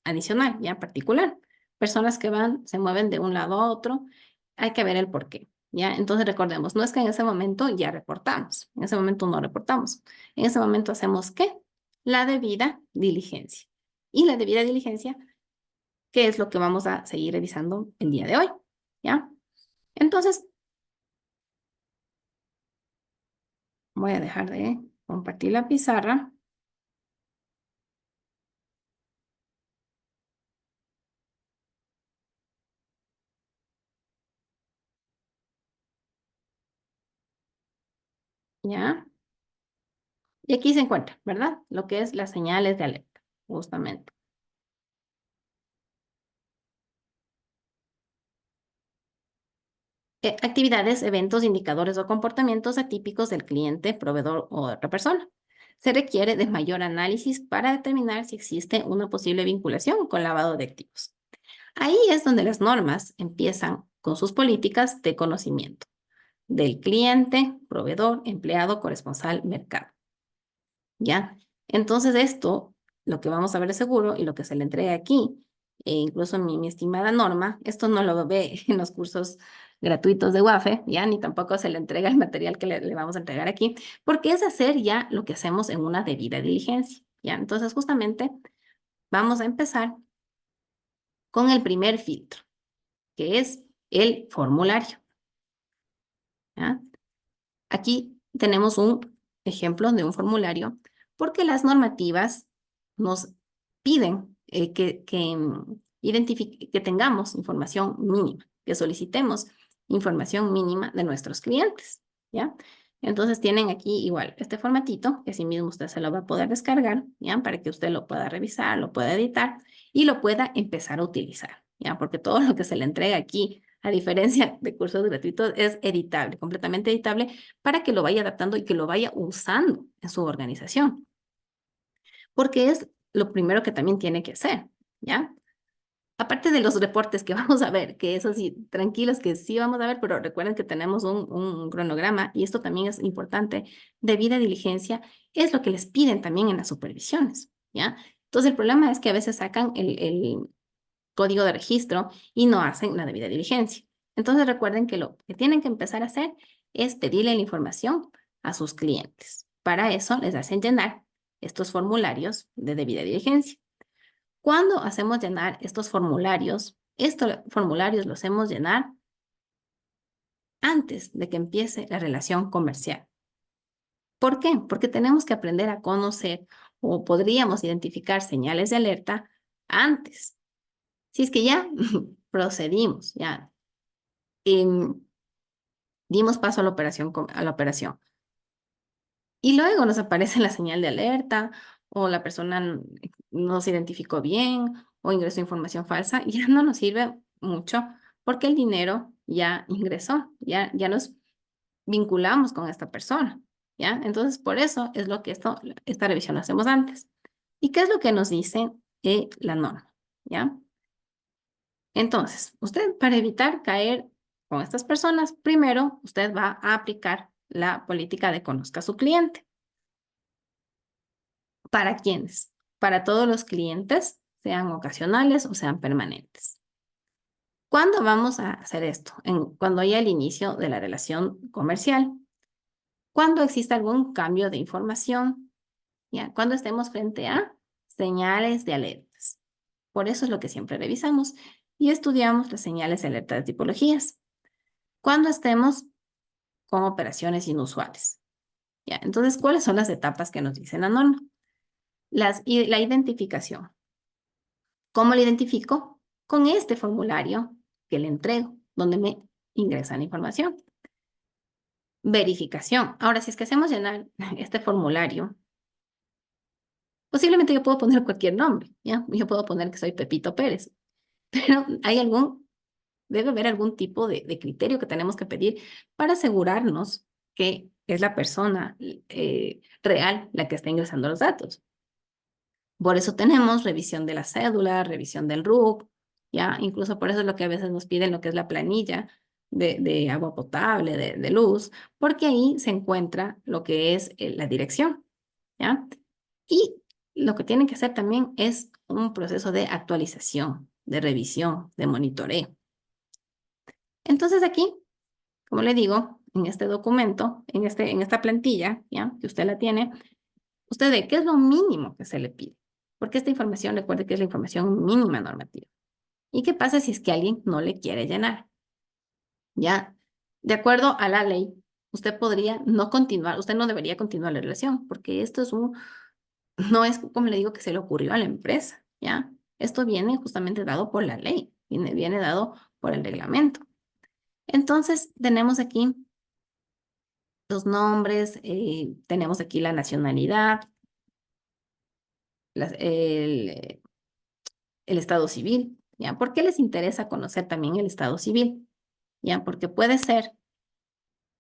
adicional, ya particular. Personas que se mueven de un lado a otro, hay que ver el por qué, ¿ya? Entonces, recordemos, no es que en ese momento ya reportamos, en ese momento no reportamos. En ese momento hacemos ¿qué? La debida diligencia. Y la debida diligencia, ¿qué es lo que vamos a seguir revisando el día de hoy? ¿Ya? Entonces, voy a dejar de compartir la pizarra. ¿Ya? Y aquí se encuentra, ¿verdad? Lo que es las señales de alerta, justamente. Actividades, eventos, indicadores o comportamientos atípicos del cliente, proveedor o otra persona. Se requiere de mayor análisis para determinar si existe una posible vinculación con lavado de activos. Ahí es donde las normas empiezan con sus políticas de conocimiento del cliente, proveedor, empleado, corresponsal, mercado. ¿Ya? Entonces esto, lo que vamos a ver de seguro y lo que se le entrega aquí, incluso mi estimada Norma, esto no lo ve en los cursos gratuitos de WAFE, ¿ya? Ni tampoco se le entrega el material que le vamos a entregar aquí, porque es hacer ya lo que hacemos en una debida diligencia, ¿ya? Entonces justamente vamos a empezar con el primer filtro, que es el formulario, ¿ya? Aquí tenemos un ejemplo de un formulario porque las normativas nos piden que tengamos información mínima, que solicitemos información mínima de nuestros clientes, ¿ya? Entonces tienen aquí igual este formatito, que así mismo usted se lo va a poder descargar, ¿ya? Para que usted lo pueda revisar, lo pueda editar y lo pueda empezar a utilizar, ¿ya? Porque todo lo que se le entrega aquí, a diferencia de cursos gratuitos, es editable, completamente editable, para que lo vaya adaptando y que lo vaya usando en su organización. Porque es lo primero que también tiene que hacer, ¿ya? Aparte de los reportes que vamos a ver, que eso sí, tranquilos que sí vamos a ver, pero recuerden que tenemos un cronograma y esto también es importante, debida diligencia, es lo que les piden también en las supervisiones, ¿ya? Entonces el problema es que a veces sacan el código de registro y no hacen la debida diligencia. Entonces recuerden que lo que tienen que empezar a hacer es pedirle la información a sus clientes. Para eso les hacen llenar estos formularios de debida diligencia. Cuando hacemos llenar estos formularios los hacemos llenar antes de que empiece la relación comercial. ¿Por qué? Porque tenemos que aprender a conocer o podríamos identificar señales de alerta antes. Si es que ya procedimos, ya dimos paso a la operación. Y luego nos aparece la señal de alerta o la persona no se identificó bien o ingresó información falsa, ya no nos sirve mucho porque el dinero ya ingresó, ya nos vinculamos con esta persona, ¿ya? Entonces, por eso es lo que esta revisión lo hacemos antes. ¿Y qué es lo que nos dice la norma? ¿Ya? Entonces, usted para evitar caer con estas personas, primero usted va a aplicar la política de conozca a su cliente. ¿Para quiénes? Para todos los clientes, sean ocasionales o sean permanentes. ¿Cuándo vamos a hacer esto? Cuando haya el inicio de la relación comercial. Cuando exista algún cambio de información, ¿ya? Cuando estemos frente a señales de alertas. Por eso es lo que siempre revisamos y estudiamos las señales de alerta de tipologías. Cuando estemos con operaciones inusuales, ¿ya? Entonces, ¿cuáles son las etapas que nos dice la norma? La identificación. ¿Cómo la identifico? Con este formulario que le entrego, donde me ingresan la información. Verificación. Ahora, si es que hacemos llenar este formulario, posiblemente yo puedo poner cualquier nombre, ¿ya? Yo puedo poner que soy Pepito Pérez, pero debe haber algún tipo de criterio que tenemos que pedir para asegurarnos que es la persona real la que está ingresando los datos. Por eso tenemos revisión de la cédula, revisión del RUC, ¿ya? Incluso por eso es lo que a veces nos piden lo que es la planilla de agua potable, de luz, porque ahí se encuentra lo que es la dirección, ¿ya? Y lo que tienen que hacer también es un proceso de actualización, de revisión, de monitoreo. Entonces aquí, como le digo, en este documento, en esta plantilla, ¿ya? Que usted la tiene, usted ve qué es lo mínimo que se le pide. Porque esta información, recuerde que es la información mínima normativa. ¿Y qué pasa si es que alguien no le quiere llenar? Ya, de acuerdo a la ley, usted podría no continuar, usted no debería continuar la relación, porque esto no es como le digo que se le ocurrió a la empresa, ¿ya? Esto viene justamente dado por la ley, viene dado por el reglamento. Entonces, tenemos aquí los nombres, tenemos aquí la nacionalidad, el estado civil, ¿ya? ¿Por qué les interesa conocer también el estado civil? ¿Ya? Porque puede ser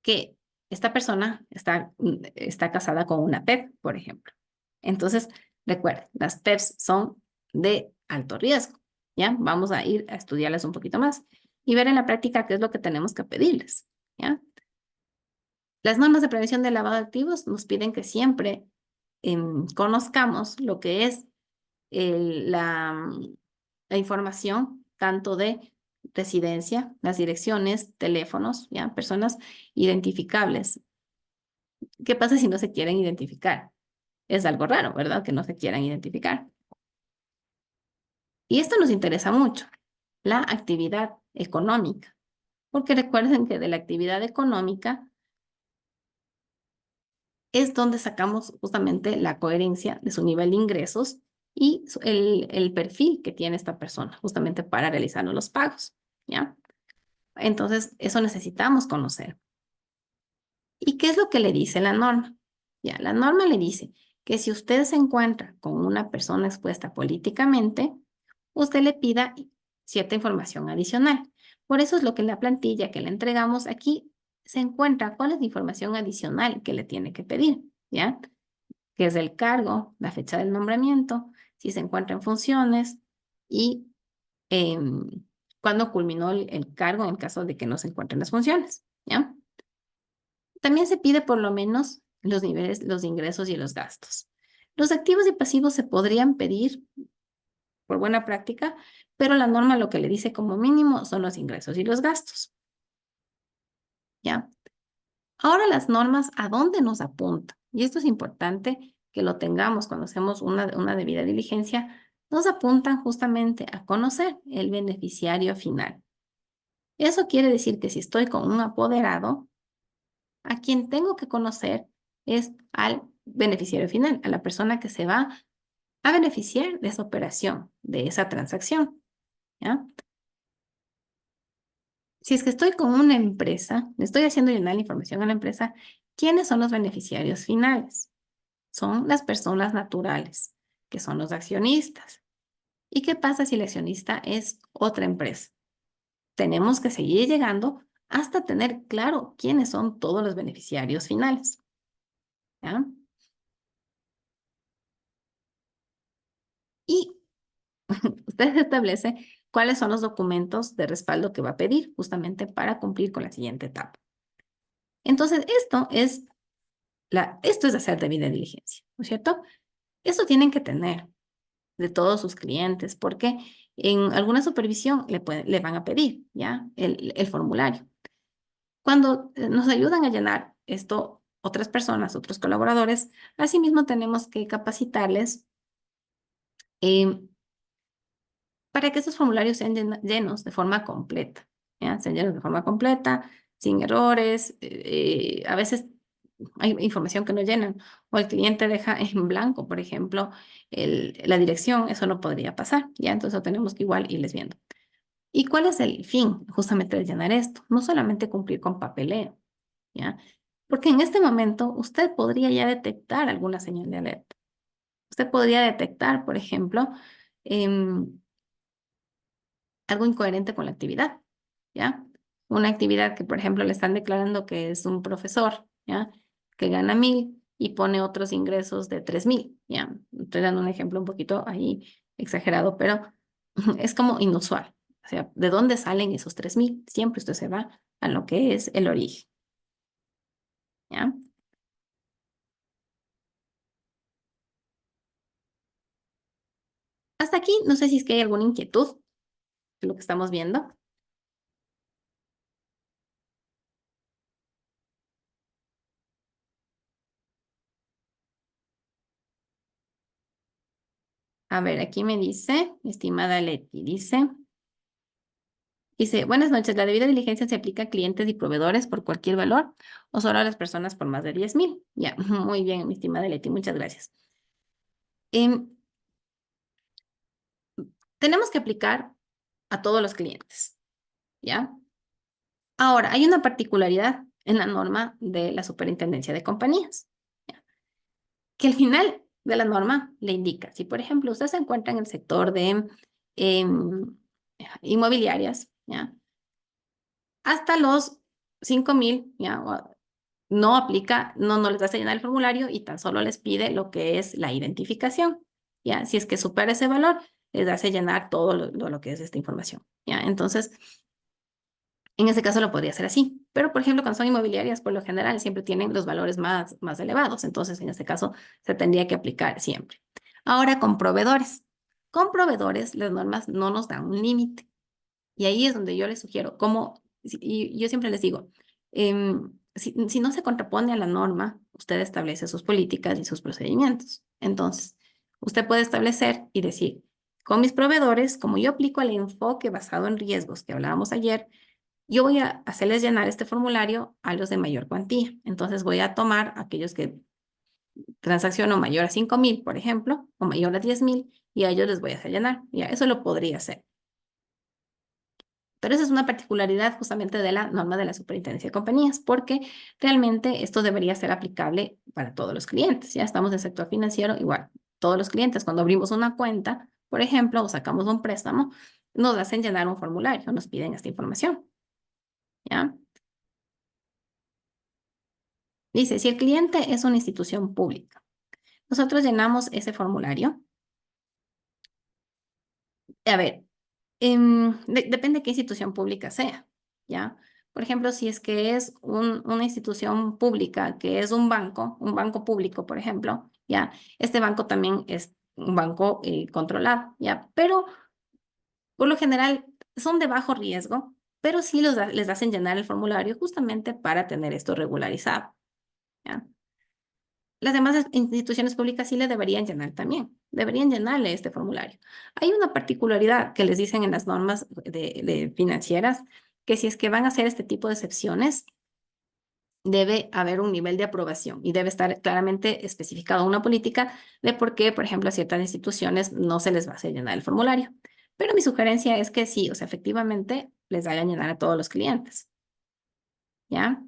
que esta persona está casada con una PEP, por ejemplo. Entonces, recuerden, las PEPs son de alto riesgo, ¿ya? Vamos a ir a estudiarlas un poquito más y ver en la práctica qué es lo que tenemos que pedirles, ¿ya? Las normas de prevención del lavado de activos nos piden que siempre conozcamos lo que es la información tanto de residencia, las direcciones, teléfonos, ¿ya? Personas identificables. ¿Qué pasa si no se quieren identificar? Es algo raro, ¿verdad? Que no se quieran identificar. Y esto nos interesa mucho, la actividad económica, porque recuerden que de la actividad económica es donde sacamos justamente la coherencia de su nivel de ingresos y el perfil que tiene esta persona, justamente para realizar los pagos, ¿ya? Entonces, eso necesitamos conocer. ¿Y qué es lo que le dice la norma? Ya, la norma le dice que si usted se encuentra con una persona expuesta políticamente, usted le pida cierta información adicional. Por eso es lo que en la plantilla que le entregamos aquí se encuentra cuál es la información adicional que le tiene que pedir, ¿ya? Que es el cargo, la fecha del nombramiento, si se encuentra en funciones y cuándo culminó el cargo en caso de que no se encuentren las funciones, ¿ya? También se pide por lo menos los niveles, los ingresos y los gastos. Los activos y pasivos se podrían pedir por buena práctica, pero la norma lo que le dice como mínimo son los ingresos y los gastos. ¿Ya? Ahora las normas, ¿a dónde nos apuntan? Y esto es importante que lo tengamos cuando hacemos una debida diligencia, nos apuntan justamente a conocer el beneficiario final. Eso quiere decir que si estoy con un apoderado, a quien tengo que conocer es al beneficiario final, a la persona que se va a beneficiar de esa operación, de esa transacción, ¿ya? Si es que estoy con una empresa, le estoy haciendo llenar la información a la empresa, ¿quiénes son los beneficiarios finales? Son las personas naturales, que son los accionistas. ¿Y qué pasa si el accionista es otra empresa? Tenemos que seguir llegando hasta tener claro quiénes son todos los beneficiarios finales, ¿ya? Y usted establece cuáles son los documentos de respaldo que va a pedir justamente para cumplir con la siguiente etapa. Entonces, esto es hacer debida diligencia, ¿no es cierto? Esto tienen que tener. de todos sus clientes, porque en alguna supervisión le van a pedir, ¿ya? El formulario. Cuando nos ayudan a llenar esto otras personas, otros colaboradores, asimismo tenemos que capacitarles eh, para que estos formularios sean llenos de forma completa, ¿ya? Sean llenos de forma completa, sin errores. A veces hay información que no llenan o el cliente deja en blanco, por ejemplo, la dirección, eso no podría pasar, ¿ya? Entonces tenemos que igual irles viendo. ¿Y cuál es el fin justamente de llenar esto? No solamente cumplir con papeleo, ¿ya? Porque en este momento usted podría ya detectar alguna señal de alerta. Usted podría detectar, por ejemplo, algo incoherente con la actividad, ¿ya? Una actividad que, por ejemplo, le están declarando que es un profesor, ¿ya? Que gana 1.000 y pone otros ingresos de 3.000, ¿ya? Estoy dando un ejemplo un poquito ahí exagerado, pero es como inusual. O sea, ¿de dónde salen esos 3.000? Siempre usted se va a lo que es el origen, ¿ya? Hasta aquí, no sé si es que hay alguna inquietud de lo que estamos viendo. A ver, aquí me dice, mi estimada Leti, dice, buenas noches, ¿la debida diligencia se aplica a clientes y proveedores por cualquier valor o solo a las personas por más de 10.000? Ya, muy bien, mi estimada Leti, muchas gracias. Em, Tenemos que aplicar a todos los clientes, ¿ya? Ahora, hay una particularidad en la norma de la Superintendencia de Compañías, ¿ya? Que al final de la norma le indica, si por ejemplo usted se encuentra en el sector de em, inmobiliarias, ¿ya? Hasta los 5.000, ¿ya? No aplica, no les hace llenar el formulario y tan solo les pide lo que es la identificación, ¿ya? Si es que supera ese valor, les hace llenar todo lo que es esta información, ¿ya? Entonces, en ese caso lo podría hacer así. Pero, por ejemplo, cuando son inmobiliarias, por lo general siempre tienen los valores más elevados. Entonces, en este caso, se tendría que aplicar siempre. Ahora, con proveedores. Con proveedores, las normas no nos dan un límite. Y ahí es donde yo les sugiero, y yo siempre les digo, si no se contrapone a la norma, usted establece sus políticas y sus procedimientos. Entonces, usted puede establecer y decir, con mis proveedores, como yo aplico el enfoque basado en riesgos que hablábamos ayer, yo voy a hacerles llenar este formulario a los de mayor cuantía. Entonces, voy a tomar aquellos que transacciono mayor a 5.000, por ejemplo, o mayor a 10.000, y a ellos les voy a hacer llenar. Ya, eso lo podría hacer. Pero esa es una particularidad justamente de la norma de la Superintendencia de Compañías, porque realmente esto debería ser aplicable para todos los clientes. Ya estamos en el sector financiero, igual, todos los clientes, cuando abrimos una cuenta, por ejemplo, o sacamos un préstamo, nos hacen llenar un formulario, nos piden esta información. ¿Ya? Dice, si el cliente es una institución pública, nosotros llenamos ese formulario. A ver, depende de qué institución pública sea, ¿ya? Por ejemplo, si es que es una institución pública, que es un banco público, por ejemplo, ¿ya? Este banco también es un banco controlado, ¿ya? Pero por lo general son de bajo riesgo, pero sí les hacen llenar el formulario justamente para tener esto regularizado, ¿ya? Las demás instituciones públicas sí le deberían llenar también, deberían llenarle este formulario. Hay una particularidad que les dicen en las normas de financieras, que si es que van a hacer este tipo de excepciones, debe haber un nivel de aprobación y debe estar claramente especificado una política de por qué, por ejemplo, a ciertas instituciones no se les va a hacer llenar el formulario. Pero mi sugerencia es que sí, o sea, efectivamente les hagan llenar a todos los clientes, ¿ya?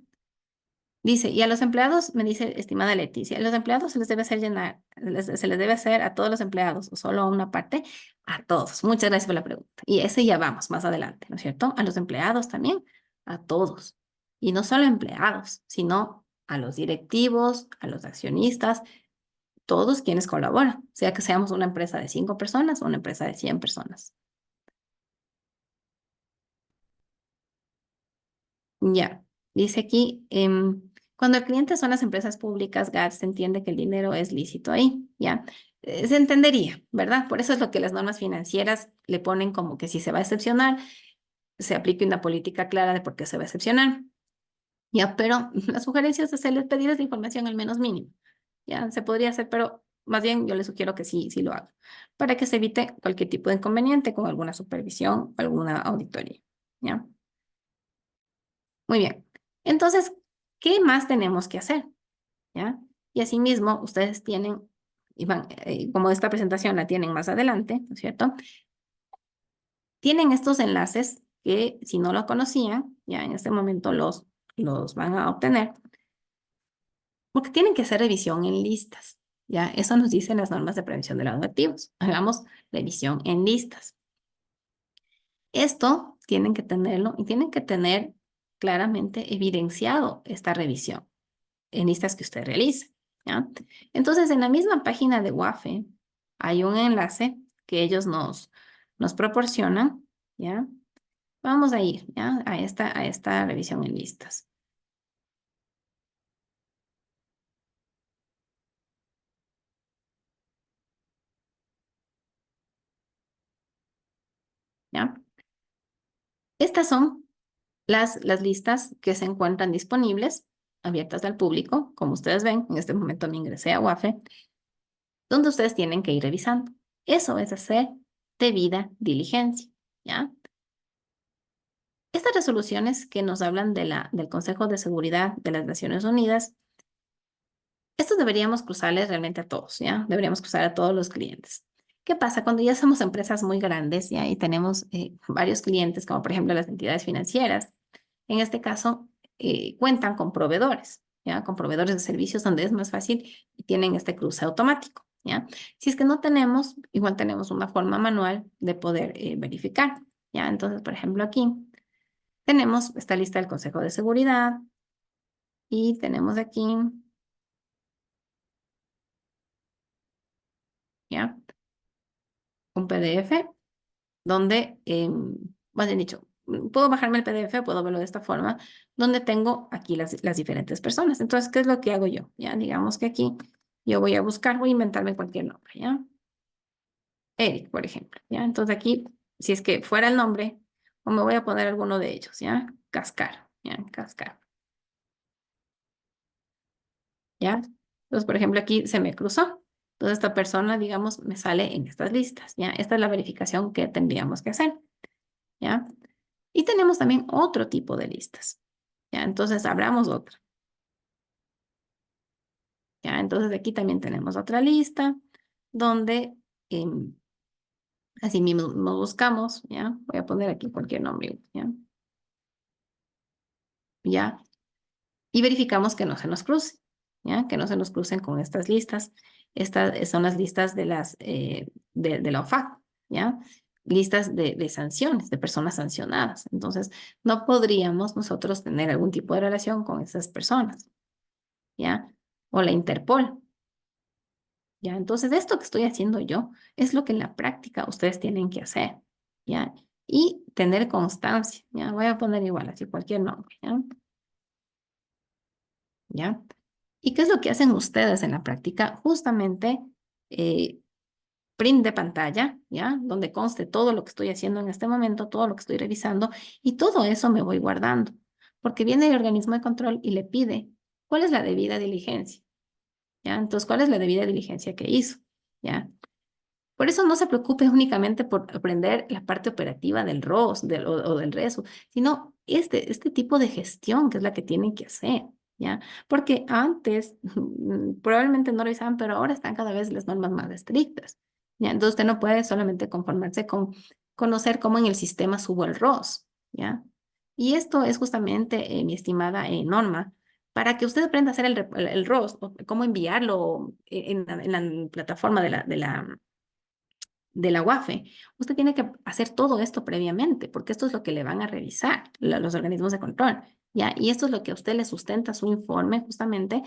Dice, y a los empleados, me dice, estimada Leticia, a los empleados se les debe hacer llenar, se les debe hacer a todos los empleados o solo a una parte, a todos. Muchas gracias por la pregunta. Y ese ya vamos más adelante, ¿no es cierto? A los empleados también, a todos. Y no solo empleados, sino a los directivos, a los accionistas, todos quienes colaboran, sea que seamos una empresa de 5 personas o una empresa de 100 personas. Ya, dice aquí, cuando el cliente son las empresas públicas, GATS entiende que el dinero es lícito ahí, ¿ya? se entendería, ¿verdad? Por eso es lo que las normas financieras le ponen como que si se va a excepcionar, se aplique una política clara de por qué se va a excepcionar. Ya, pero la sugerencia es hacerles pedirles la información al menos mínimo. Ya, se podría hacer, pero más bien yo les sugiero que sí lo haga, para que se evite cualquier tipo de inconveniente con alguna supervisión o alguna auditoría. ¿Ya? Muy bien. Entonces, ¿qué más tenemos que hacer? ¿Ya? Y asimismo, ustedes tienen, como esta presentación la tienen más adelante, ¿no es cierto? Tienen estos enlaces que si no lo conocían, ya en este momento los van a obtener, porque tienen que hacer revisión en listas. Ya, eso nos dicen las normas de prevención de lavado de activos. Hagamos revisión en listas. Esto tienen que tenerlo y tienen que tener claramente evidenciado esta revisión en listas que usted realice. ¿Ya? Entonces, en la misma página de WAFE hay un enlace que ellos nos proporcionan. ¿Ya? Vamos a ir, ¿ya? A esta revisión en listas. ¿Ya? Estas son las listas que se encuentran disponibles, abiertas al público. Como ustedes ven, en este momento me ingresé a WAFE, donde ustedes tienen que ir revisando. Eso es hacer debida diligencia, ¿ya? Estas resoluciones que nos hablan del Consejo de Seguridad de las Naciones Unidas, estos deberíamos cruzarles realmente a todos, ¿ya? Deberíamos cruzar a todos los clientes. ¿Qué pasa? Cuando ya somos empresas muy grandes, ¿ya? Y tenemos varios clientes, como por ejemplo las entidades financieras, en este caso, cuentan con proveedores, ¿ya? Con proveedores de servicios donde es más fácil y tienen este cruce automático, ¿ya? Si es que no tenemos, igual tenemos una forma manual de poder verificar, ¿ya? Entonces, por ejemplo, aquí tenemos esta lista del Consejo de Seguridad y tenemos aquí, ¿ya? Un PDF donde, más bien dicho, puedo bajarme el PDF, puedo verlo de esta forma, donde tengo aquí las diferentes personas. Entonces, ¿qué es lo que hago yo? Ya, digamos que aquí yo voy a buscar, voy a inventarme cualquier nombre, ¿ya? Eric, por ejemplo, ¿ya? Entonces aquí, si es que fuera el nombre, o me voy a poner alguno de ellos, ¿ya? Cascar, ¿ya? Cascar, ¿ya? Entonces, por ejemplo, aquí se me cruzó. Entonces, esta persona, digamos, me sale en estas listas, ¿ya? Esta es la verificación que tendríamos que hacer, ¿ya? Y tenemos también otro tipo de listas. ¿Ya? Entonces, abramos otra. ¿Ya? Entonces, aquí también tenemos otra lista donde así mismo nos buscamos. ¿Ya? Voy a poner aquí cualquier nombre. ¿Ya? ¿Ya? Y verificamos que no se nos cruce. ¿Ya? Que no se nos crucen con estas listas. Estas son las listas de la OFAC. ¿Ya? Listas de sanciones, de personas sancionadas. Entonces, no podríamos nosotros tener algún tipo de relación con esas personas. ¿Ya? O la Interpol. ¿Ya? Entonces, esto que estoy haciendo yo es lo que en la práctica ustedes tienen que hacer, ¿ya? Y tener constancia, ¿ya? Voy a poner igual, así cualquier nombre, ¿ya? ¿Ya? ¿Y qué es lo que hacen ustedes en la práctica? Justamente, eh, print de pantalla, ¿ya? Donde conste todo lo que estoy haciendo en este momento, todo lo que estoy revisando, y todo eso me voy guardando, porque viene el organismo de control y le pide, ¿cuál es la debida diligencia? ¿Ya? Entonces, ¿cuál es la debida diligencia que hizo? ¿Ya? Por eso no se preocupe únicamente por aprender la parte operativa del ROS o del RESU, sino este tipo de gestión que es la que tienen que hacer, ¿ya? Porque antes probablemente no revisaban, pero ahora están cada vez las normas más estrictas, ¿ya? Entonces usted no puede solamente conformarse con conocer cómo en el sistema subo el ROS, ¿ya? Y esto es justamente, mi estimada Norma, para que usted aprenda a hacer el ROS, o cómo enviarlo en la plataforma de la UAFE, usted tiene que hacer todo esto previamente, porque esto es lo que le van a revisar los organismos de control, ¿ya? Y esto es lo que a usted le sustenta su informe justamente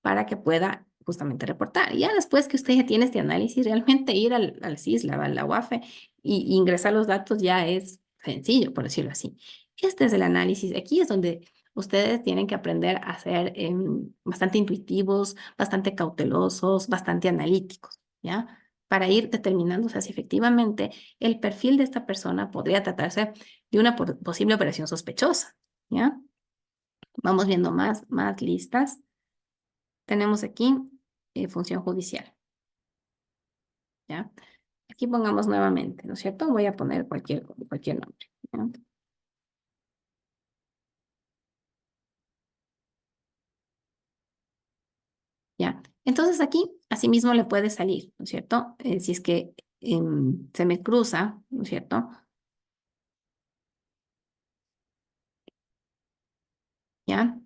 para que pueda justamente reportar. Y ya después que usted ya tiene este análisis, realmente ir al CISLA, a la UAFE, y ingresar los datos ya es sencillo, por decirlo así. Este es el análisis. Aquí es donde ustedes tienen que aprender a ser bastante intuitivos, bastante cautelosos, bastante analíticos. ¿ya? Para ir determinando, o sea, si efectivamente el perfil de esta persona podría tratarse de una posible operación sospechosa, ¿ya? Vamos viendo más listas. Tenemos aquí función judicial, ¿ya? Aquí pongamos nuevamente, ¿no es cierto? Voy a poner cualquier nombre, ¿ya? ¿Ya? Entonces aquí, asimismo, le puede salir, ¿no es cierto? Si es que se me cruza, ¿no es cierto? ¿Ya?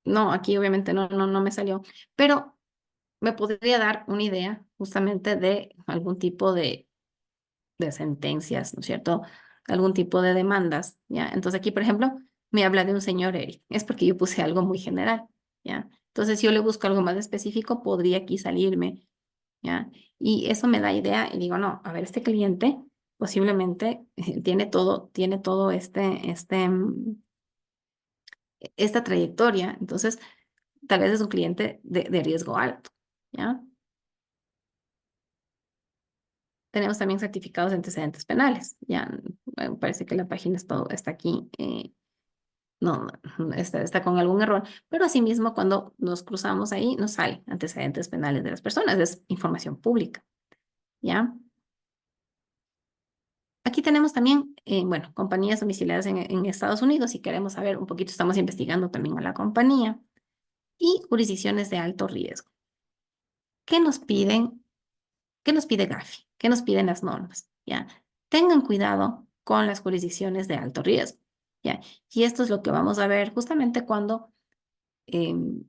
No, aquí obviamente no me salió, pero me podría dar una idea justamente de algún tipo de sentencias, ¿no es cierto? Algún tipo de demandas, ¿ya? Entonces aquí, por ejemplo, me habla de un señor Eric. Es porque yo puse algo muy general, ¿ya? Entonces, si yo le busco algo más específico, podría aquí salirme, ¿ya? Y eso me da idea y digo, no, a ver, este cliente posiblemente tiene todo esta trayectoria. Entonces, tal vez es un cliente de riesgo alto, ¿ya? Tenemos también certificados de antecedentes penales. Ya me parece que la página está aquí. No, está con algún error. Pero asimismo, cuando nos cruzamos ahí, nos sale antecedentes penales de las personas. Es información pública. ¿Ya? Aquí tenemos también, bueno, compañías domiciliadas en Estados Unidos. Si queremos saber un poquito, estamos investigando también a la compañía. Y jurisdicciones de alto riesgo. ¿Qué nos piden? ¿Qué nos pide Gafi? ¿Qué nos piden las normas? ¿Ya? Tengan cuidado con las jurisdicciones de alto riesgo. ¿Ya? Y esto es lo que vamos a ver justamente cuando em,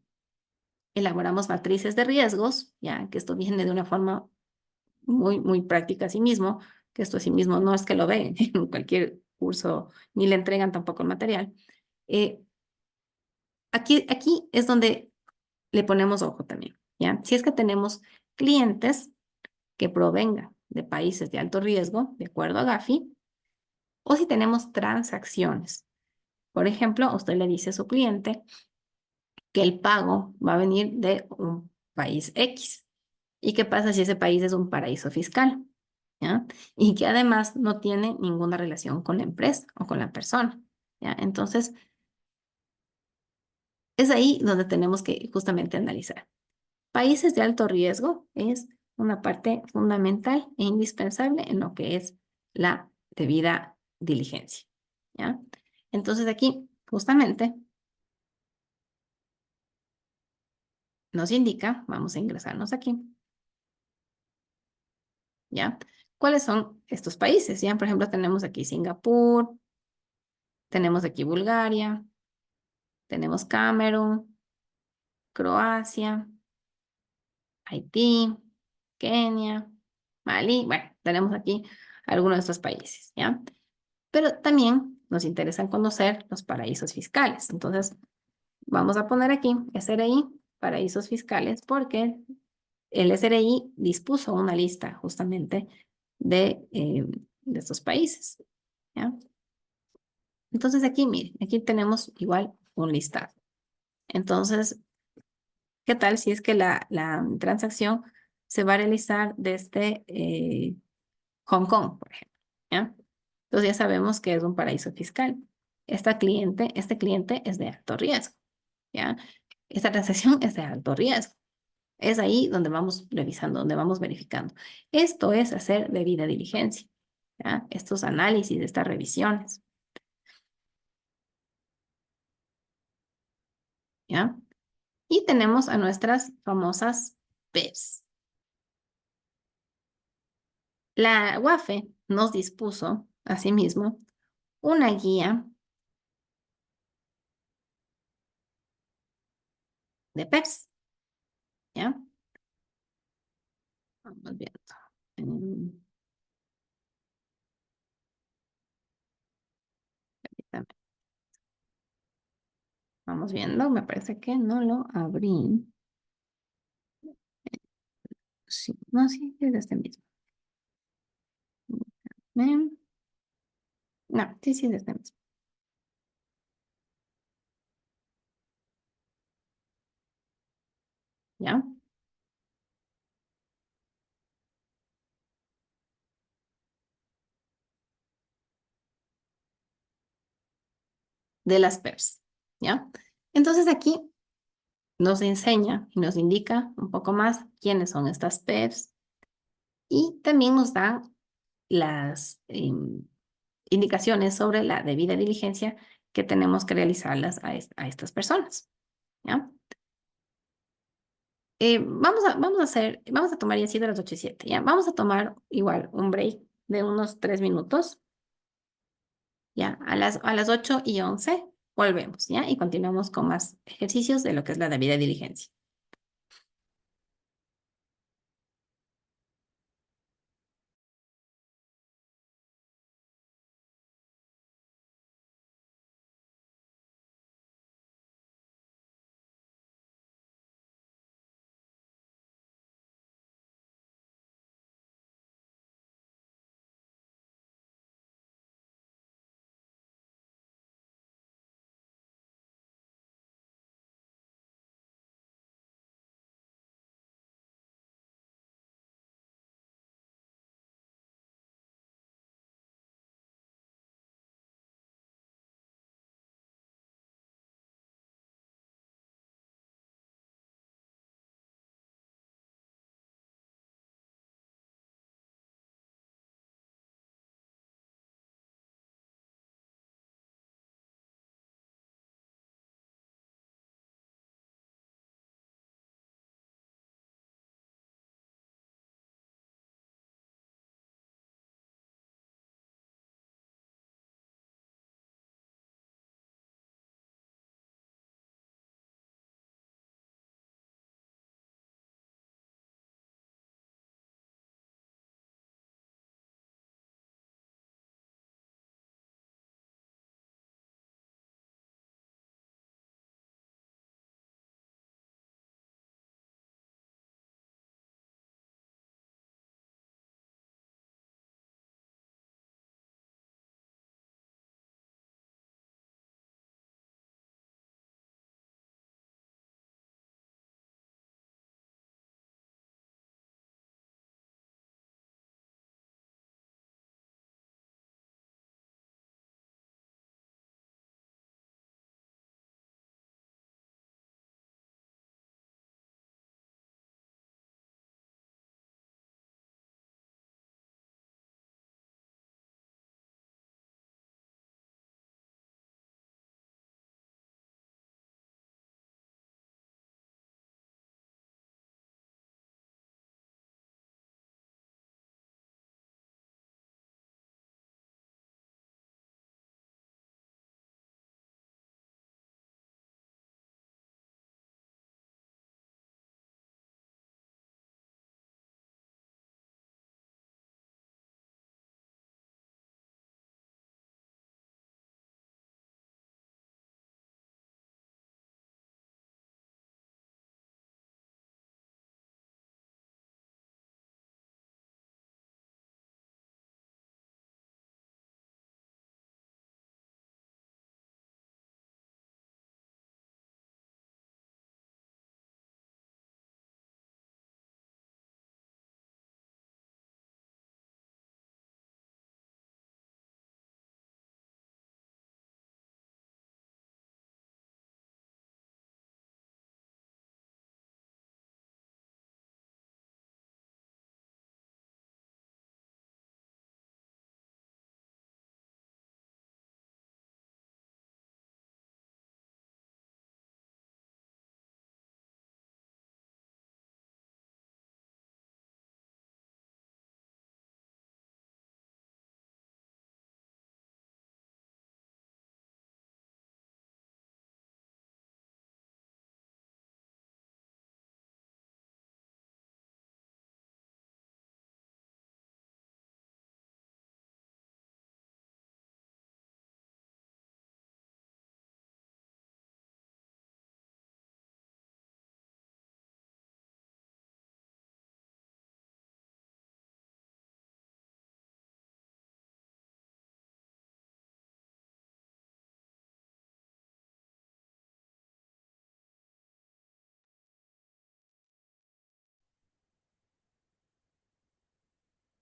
elaboramos matrices de riesgos, ¿ya? Que esto viene de una forma muy práctica a sí mismo, que esto a sí mismo no es que lo ven en cualquier curso, ni le entregan tampoco el material. Eh, aquí es donde le ponemos ojo también, ¿ya? Si es que tenemos clientes que provengan de países de alto riesgo, de acuerdo a Gafi, o si tenemos transacciones. Por ejemplo, usted le dice a su cliente que el pago va a venir de un país X. ¿Y qué pasa si ese país es un paraíso fiscal? ¿Ya? Y que además no tiene ninguna relación con la empresa o con la persona. ¿Ya? Entonces, es ahí donde tenemos que justamente analizar. Países de alto riesgo es una parte fundamental e indispensable en lo que es la debida diligencia. ¿Ya? Entonces aquí justamente nos indica, vamos a ingresarnos aquí, ¿ya? ¿Cuáles son estos países? ¿Ya? Por ejemplo, tenemos aquí Singapur, tenemos aquí Bulgaria, tenemos Camerún, Croacia, Haití, Kenia, Malí. Bueno, tenemos aquí algunos de estos países, ¿ya? Pero también nos interesan conocer los paraísos fiscales. Entonces, vamos a poner aquí SRI, paraísos fiscales, porque el SRI dispuso una lista justamente de estos países, ¿ya? Entonces aquí, miren, aquí tenemos igual un listado. Entonces, ¿qué tal si es que la transacción se va a realizar desde Hong Kong, por ejemplo? ¿Ya? Entonces ya sabemos que es un paraíso fiscal. Este cliente es de alto riesgo, ¿ya? Esta transacción es de alto riesgo. Es ahí donde vamos revisando, donde vamos verificando. Esto es hacer debida diligencia, ¿ya? Estos análisis, estas revisiones, ¿ya? Y tenemos a nuestras famosas PERS. La UAFE nos dispuso, asimismo, una guía de PERS, ¿ya? Vamos viendo. Mm, Vamos viendo, me parece que no lo abrí. Sí, no, sí, es este mismo. Mm, No, sí, es este mismo. ¿Ya? de las PERS, ¿ya? Entonces aquí nos enseña y nos indica un poco más quiénes son estas PERS y también nos da las indicaciones sobre la debida diligencia que tenemos que realizarlas a estas personas, ¿ya? Vamos a tomar, ya ha sido las 8:07, ¿ya? Vamos a tomar igual un break de unos 3 minutos, ¿ya? A las 8:11 volvemos, ¿ya? Y continuamos con más ejercicios de lo que es la debida diligencia.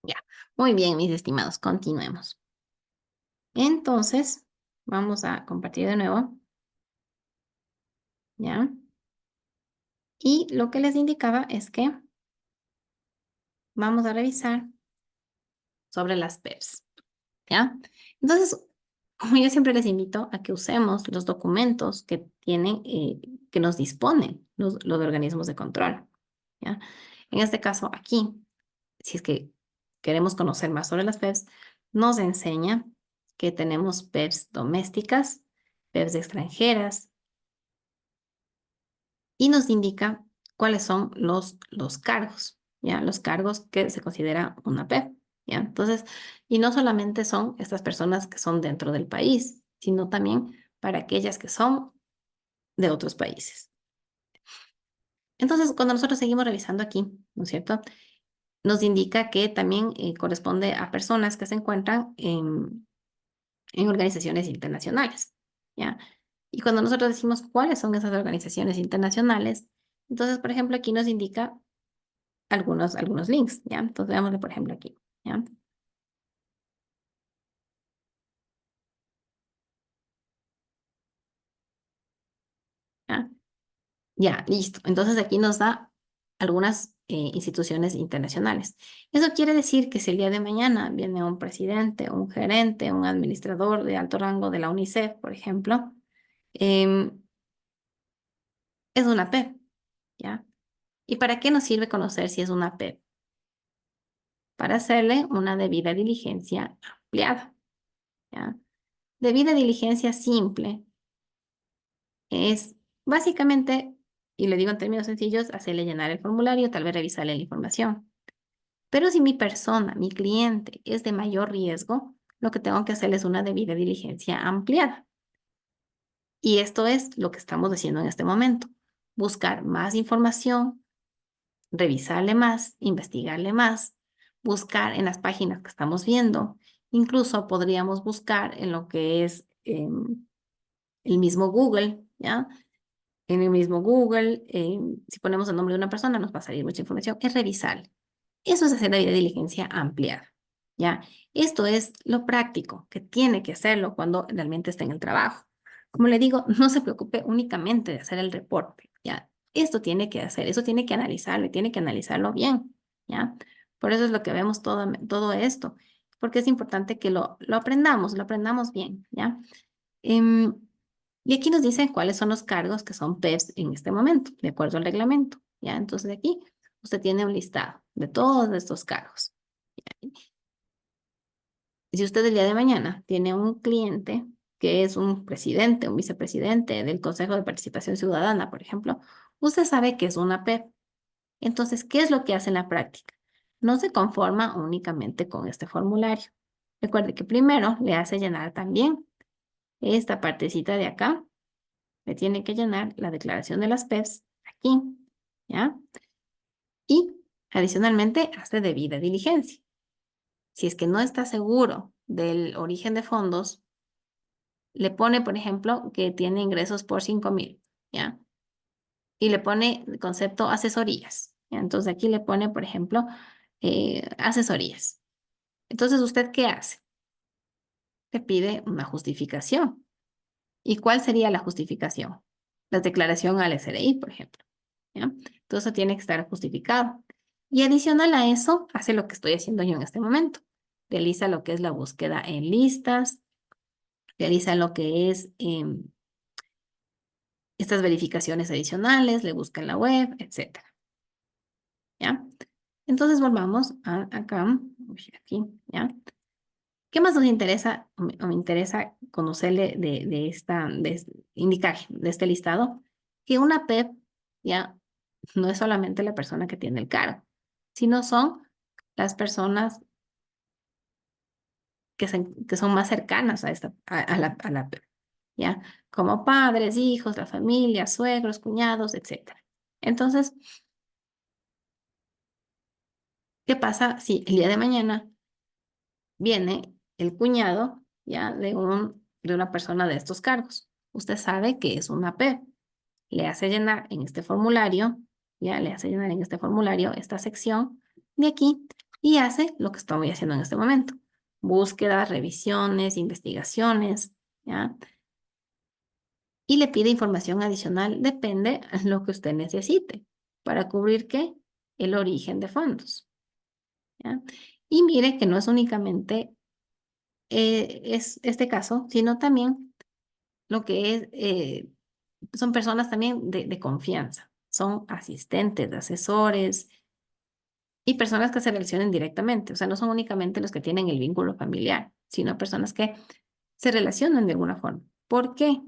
Ya, muy bien, mis estimados, continuemos. Entonces, Vamos a compartir de nuevo, ¿ya? Y lo que les indicaba es que vamos a revisar sobre las PERS, ¿ya? Entonces, como yo siempre les invito a que usemos los documentos que tienen, que nos disponen los organismos de control, ¿ya? En este caso, aquí, si es que queremos conocer más sobre las PEPs, nos enseña que tenemos PEPs domésticas, PEPs extranjeras, y nos indica cuáles son los cargos, ¿ya? Los cargos que se considera una PEP, ¿ya? Entonces, y no solamente son estas personas que son dentro del país, sino también para aquellas que son de otros países. Entonces, cuando nosotros seguimos revisando aquí, ¿no es cierto? Nos indica que también corresponde a personas que se encuentran en organizaciones internacionales, ¿ya? Y cuando nosotros decimos cuáles son esas organizaciones internacionales, entonces, por ejemplo, aquí nos indica algunos links, ¿ya? Entonces, veámosle, por ejemplo, aquí, ¿ya? ¿Ya? Ya, listo. Entonces, aquí nos da algunas instituciones internacionales. Eso quiere decir que si el día de mañana viene un presidente, un gerente, un administrador de alto rango de la UNICEF, por ejemplo, em, es una PEP, ¿ya? ¿Y para qué nos sirve conocer si es una PEP? Para hacerle una debida diligencia ampliada, ¿ya? Debida diligencia simple es básicamente, y le digo en términos sencillos, hacerle llenar el formulario, tal vez revisarle la información. Pero si mi persona, mi cliente, es de mayor riesgo, lo que tengo que hacer es una debida diligencia ampliada. Y esto es lo que estamos haciendo en este momento. Buscar más información, revisarle más, investigarle más, buscar en las páginas que estamos viendo. Incluso podríamos buscar en lo que es el mismo Google, ¿ya? En el mismo Google, si ponemos el nombre de una persona, nos va a salir mucha información. Es revisar. Eso es hacer la diligencia ampliada, ¿ya? Esto es lo práctico, que tiene que hacerlo cuando realmente está en el trabajo. Como le digo, no se preocupe únicamente de hacer el reporte, ¿ya? Esto tiene que hacer, eso tiene que analizarlo y tiene que analizarlo bien, ¿ya? Por eso es lo que vemos todo esto, porque es importante que lo aprendamos bien, ¿ya? Em, y aquí nos dicen cuáles son los cargos que son PEPs en este momento, de acuerdo al reglamento, ¿ya? Entonces aquí usted tiene un listado de todos estos cargos. Si usted el día de mañana tiene un cliente que es un presidente, un vicepresidente del Consejo de Participación Ciudadana, por ejemplo, usted sabe que es una PEP. Entonces, ¿qué es lo que hace en la práctica? No se conforma únicamente con este formulario. Recuerde que primero le hace llenar también esta partecita de acá. Le tiene que llenar la declaración de las PEPs aquí, ¿ya? Y adicionalmente hace debida diligencia. Si es que no está seguro del origen de fondos, le pone, por ejemplo, que tiene ingresos por 5,000, ¿ya? Y le pone el concepto asesorías, ¿ya? Entonces aquí le pone, por ejemplo, asesorías. Entonces, ¿usted qué hace? Le pide una justificación. ¿Y cuál sería la justificación? La declaración al SRI, por ejemplo, ¿ya? Todo eso tiene que estar justificado. Y adicional a eso, hace lo que estoy haciendo yo en este momento. Realiza lo que es la búsqueda en listas, realiza lo que es estas verificaciones adicionales, le busca en la web, etcétera, ¿ya? Entonces volvamos a acá, aquí, ¿ya? ¿Qué más nos interesa o me interesa conocerle indicar de este listado? Que una PEP ya no es solamente la persona que tiene el cargo, sino son las personas que son más cercanas a la PEP, ¿ya? Como padres, hijos, la familia, suegros, cuñados, etcétera. Entonces, ¿qué pasa si el día de mañana viene el cuñado ya de una persona de estos cargos? Usted sabe que es una PEP. Le hace llenar en este formulario, ya le hace llenar en este formulario esta sección de aquí y hace lo que estoy haciendo en este momento. Búsquedas, revisiones, investigaciones, ¿ya? Y le pide información adicional, depende de lo que usted necesite, para cubrir ¿qué? El origen de fondos, ¿ya? Y mire que no es únicamente es este caso, sino también lo que es, son personas también de confianza, son asistentes, asesores y personas que se relacionen directamente, o sea, no son únicamente los que tienen el vínculo familiar, sino personas que se relacionan de alguna forma. ¿Por qué?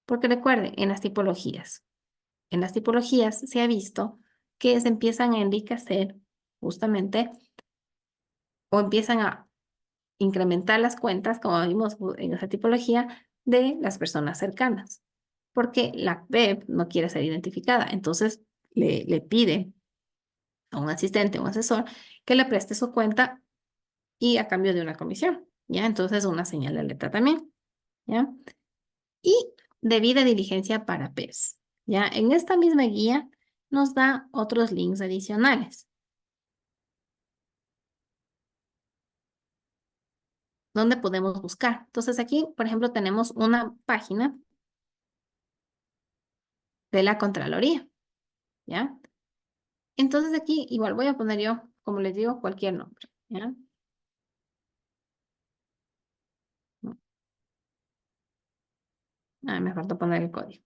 Porque recuerden, en las tipologías se ha visto que se empiezan a enriquecer justamente o empiezan a incrementar las cuentas, como vimos en esa tipología, de las personas cercanas, porque la web no quiere ser identificada, entonces le pide a un asistente, a un asesor, que le preste su cuenta y a cambio de una comisión, ¿ya? Entonces una señal de alerta también, ¿ya? Y debida diligencia para PERS, ¿ya? En esta misma guía nos da otros links adicionales, donde podemos buscar. Entonces aquí, por ejemplo, tenemos una página de la Contraloría, ¿ya? Entonces aquí igual voy a poner yo, como les digo, cualquier nombre, ¿ya? Ah, me falta poner el código.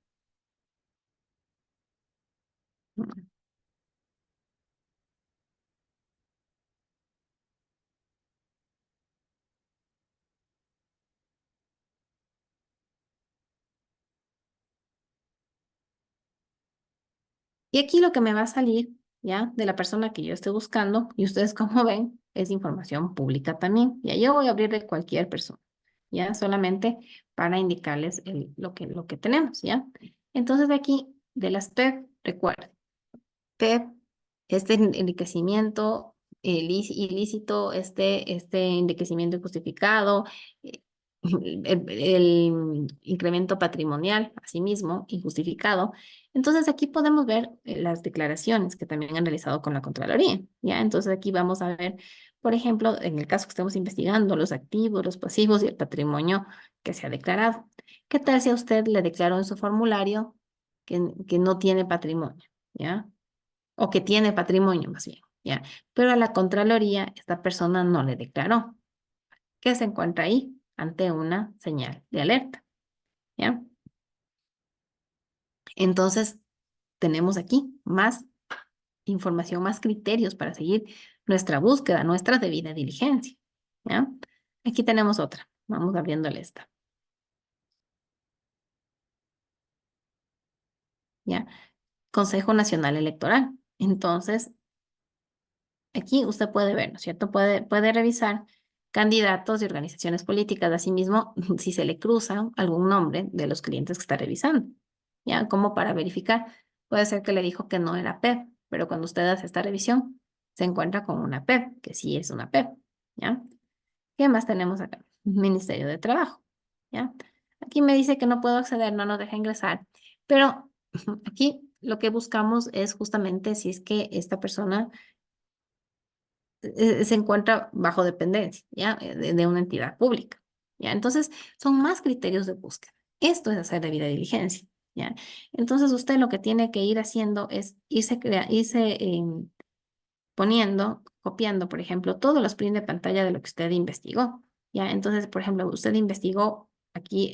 Y aquí lo que me va a salir, ¿ya? De la persona que yo esté buscando, y ustedes como ven, es información pública también. Ya yo voy a abrir de cualquier persona, ¿ya? Solamente para indicarles lo que tenemos, ¿ya? Entonces de aquí, de las PEP, recuerden, PEP, este enriquecimiento ilícito, este enriquecimiento injustificado, eh, el incremento patrimonial, asimismo, injustificado. Entonces aquí podemos ver las declaraciones que también han realizado con la Contraloría, ¿ya? Entonces aquí vamos a ver, por ejemplo, en el caso que estamos investigando, los activos, los pasivos y el patrimonio que se ha declarado. ¿Qué tal si a usted le declaró en su formulario que no tiene patrimonio? ¿Ya? O que tiene patrimonio más bien, ¿ya? Pero a la Contraloría esta persona no le declaró. ¿Qué se encuentra ahí? Ante una señal de alerta, ¿ya? Entonces, tenemos aquí más información, más criterios para seguir nuestra búsqueda, nuestra debida diligencia, ¿ya? Aquí tenemos otra. Vamos abriéndole esta, ¿ya? Consejo Nacional Electoral. Entonces, aquí usted puede ver, ¿no es cierto? Puede revisar candidatos y organizaciones políticas, asimismo, si se le cruza algún nombre de los clientes que está revisando, ¿ya? Como para verificar, puede ser que le dijo que no era PEP, pero cuando usted hace esta revisión, se encuentra con una PEP, que sí es una PEP, ¿ya? ¿Qué más tenemos acá? Ministerio de Trabajo, ¿ya? Aquí me dice que no puedo acceder, no nos deja ingresar, pero aquí lo que buscamos es justamente si es que esta persona se encuentra bajo dependencia, ¿ya? De una entidad pública, ¿ya? Entonces, son más criterios de búsqueda. Esto es hacer debida diligencia, ¿ya? Entonces, usted lo que tiene que ir haciendo es irse poniendo, copiando, por ejemplo, todos los prints de pantalla de lo que usted investigó, ¿ya? Entonces, por ejemplo, usted investigó aquí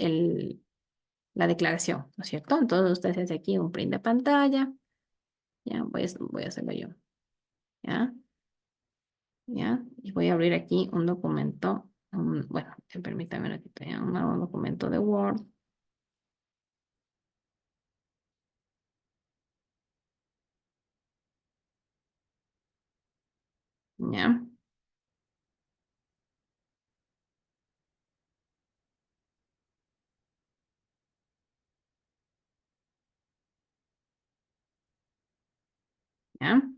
la declaración, ¿no es cierto? Entonces, usted hace aquí un print de pantalla, ¿ya? Voy a hacerlo yo, ¿ya? ¿Ya? Y voy a abrir aquí un documento, bueno, permítame un ratito, ya, un nuevo documento de Word, ¿ya? ¿Ya? ¿No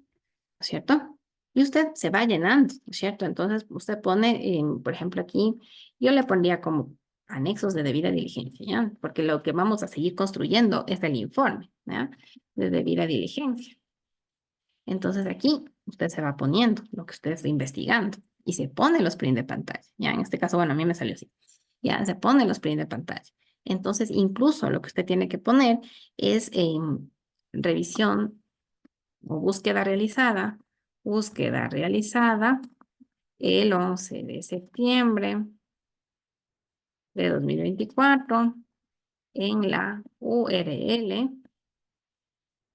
es cierto? Y usted se va llenando, ¿no es cierto? Entonces, usted pone, por ejemplo, aquí, yo le pondría como anexos de debida diligencia, ¿ya? Porque lo que vamos a seguir construyendo es el informe, ¿ya? De debida diligencia. Entonces, aquí usted se va poniendo lo que usted está investigando y se pone los print de pantalla, ¿ya? En este caso, bueno, a mí me salió así. ya se ponen los prints de pantalla. Entonces, incluso lo que usted tiene que poner es revisión o búsqueda realizada el 11 de septiembre de 2024 en la URL,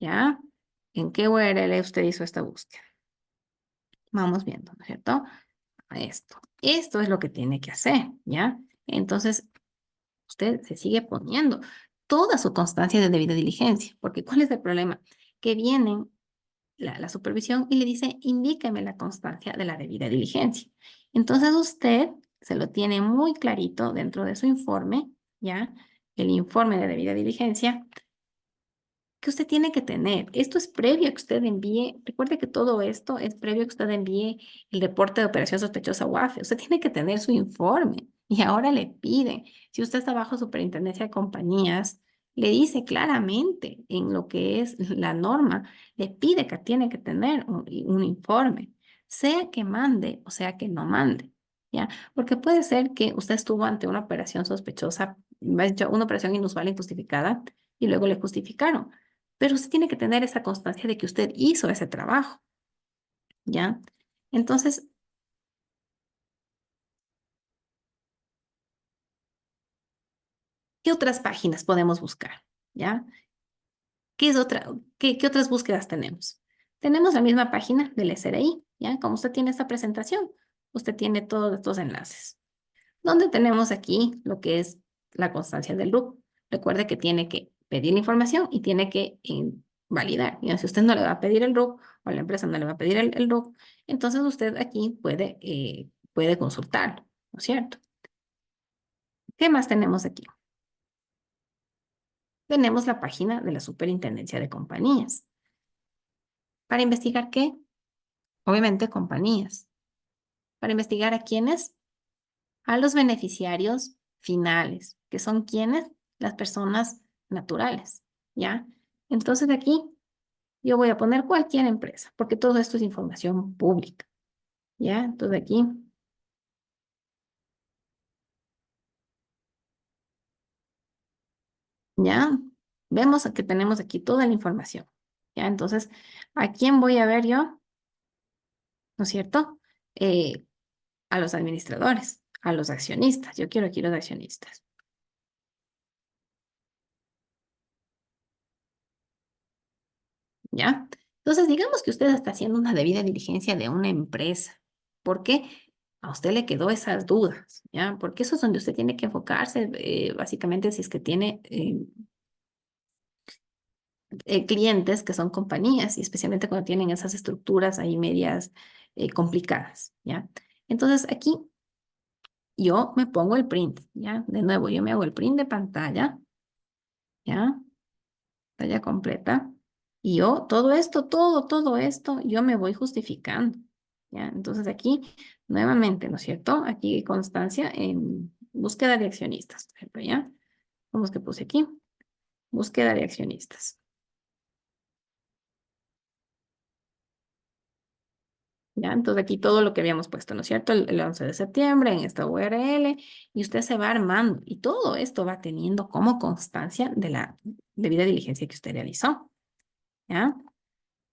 ¿ya? ¿En qué URL usted hizo esta búsqueda? Vamos viendo, ¿no es cierto? Esto. Esto es lo que tiene que hacer, ¿ya? Entonces, usted se sigue poniendo toda su constancia de debida diligencia, porque ¿cuál es el problema? Que vienen la supervisión y le dice, indíqueme la constancia de la debida diligencia. Entonces usted se lo tiene muy clarito dentro de su informe, ¿ya? El informe de debida diligencia que usted tiene que tener. Esto es previo a que usted envíe, recuerde que todo esto es previo a que usted envíe el reporte de operación sospechosa UAFE. Usted tiene que tener su informe y ahora le piden, si usted está bajo superintendencia de compañías, le dice claramente en lo que es la norma, le pide que tiene que tener un informe, sea que mande o sea que no mande. ¿Ya? Porque puede ser que usted estuvo ante una operación sospechosa, una operación inusual injustificada, y luego le justificaron. Pero usted tiene que tener esa constancia de que usted hizo ese trabajo, ¿ya? Entonces, ¿qué otras páginas podemos buscar? ¿Ya? ¿Qué es qué otras búsquedas tenemos? Tenemos la misma página del SRI, ¿ya? Como usted tiene esta presentación, usted tiene todos estos enlaces. Donde tenemos aquí lo que es la constancia del RUC. Recuerde que tiene que pedir la información y tiene que validar. Y si usted no le va a pedir el RUC o la empresa no le va a pedir el RUC, entonces usted aquí puede consultarlo, ¿no es cierto? ¿Qué más tenemos aquí? Tenemos la página de la Superintendencia de Compañías. ¿Para investigar qué? Obviamente compañías. ¿Para investigar a quiénes? A los beneficiarios finales, que son quienes, las personas naturales, ¿ya? Entonces aquí yo voy a poner cualquier empresa, porque todo esto es información pública, ¿ya? Entonces aquí, ¿ya? Vemos que tenemos aquí toda la información, ¿ya? Entonces, ¿a quién voy a ver yo? ¿No es cierto? Eh, a los administradores, a los accionistas. Yo quiero aquí los accionistas. ¿Ya? Entonces, digamos que usted está haciendo una debida diligencia de una empresa. ¿Por qué? A usted le quedó esas dudas, ¿ya? Porque eso es donde usted tiene que enfocarse, básicamente, si es que tiene clientes que son compañías, y especialmente cuando tienen esas estructuras ahí medias complicadas, ¿ya? Entonces, aquí yo me pongo el print, ¿ya? De nuevo, yo me hago el print de pantalla, ¿ya? Pantalla completa. Y yo, todo esto, yo me voy justificando. ¿Ya? Entonces aquí, nuevamente, ¿no es cierto? Aquí constancia en búsqueda de accionistas, por ejemplo, ¿ya? ¿Cómo es que puse aquí? Búsqueda de accionistas. ¿Ya? Entonces aquí todo lo que habíamos puesto, ¿no es cierto? El 11 de septiembre en esta URL y usted se va armando y todo esto va teniendo como constancia de la debida diligencia que usted realizó. ¿Ya?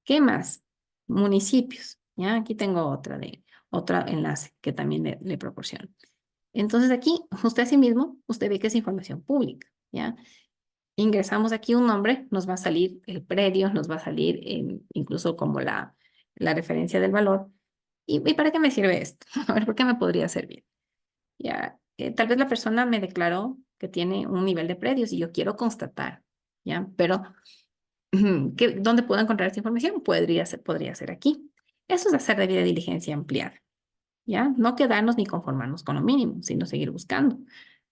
¿Qué más? Municipios. ¿Ya? Aquí tengo otro enlace que también le proporciono. Entonces aquí, usted asimismo, usted ve que es información pública. ¿Ya? Ingresamos aquí un nombre, nos va a salir el predio, nos va a salir incluso como la referencia del valor. ¿Y para qué me sirve esto? A ver, ¿por qué me podría servir? Ya, tal vez la persona me declaró que tiene un nivel de predios y yo quiero constatar, ¿ya? Pero ¿dónde puedo encontrar esta información? Podría ser aquí. Eso es hacer debida diligencia ampliada, ¿ya? No quedarnos ni conformarnos con lo mínimo, sino seguir buscando.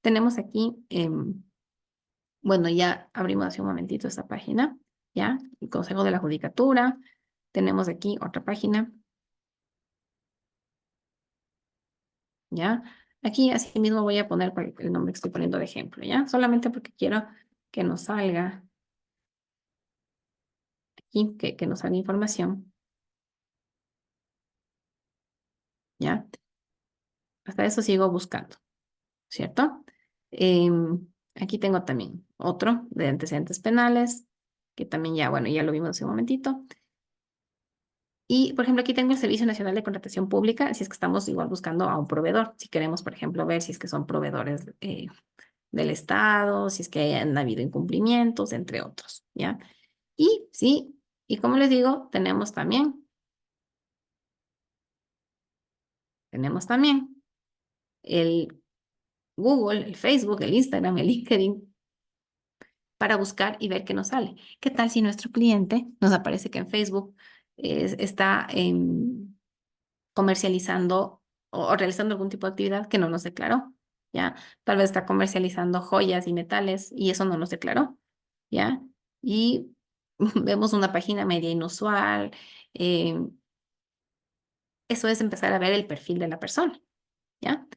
Tenemos aquí, bueno, ya abrimos hace un momentito esta página, ¿ya? El Consejo de la Judicatura. Tenemos aquí otra página, ¿ya? Aquí asimismo voy a poner el nombre que estoy poniendo de ejemplo, ¿ya? Solamente porque quiero que nos salga aquí, que nos salga información, ¿ya? Hasta eso sigo buscando. ¿cierto? Aquí tengo también otro de antecedentes penales, que también ya, bueno, ya lo vimos hace un momentito. Y, por ejemplo, aquí tengo el Servicio Nacional de Contratación Pública, si es que estamos igual buscando a un proveedor, si queremos, por ejemplo, ver si es que son proveedores del Estado, si es que han habido incumplimientos, entre otros, ¿ya? Y sí, y como les digo, tenemos también el Google, el Facebook, el Instagram, el LinkedIn, para buscar y ver qué nos sale. ¿Qué tal si nuestro cliente nos aparece que en Facebook está comercializando o realizando algún tipo de actividad que no nos declaró? ¿Ya? Tal vez está comercializando joyas y metales y eso no nos declaró, ¿ya? Y vemos una página media inusual. eh, Eso es empezar a ver el perfil de la persona, ¿ya?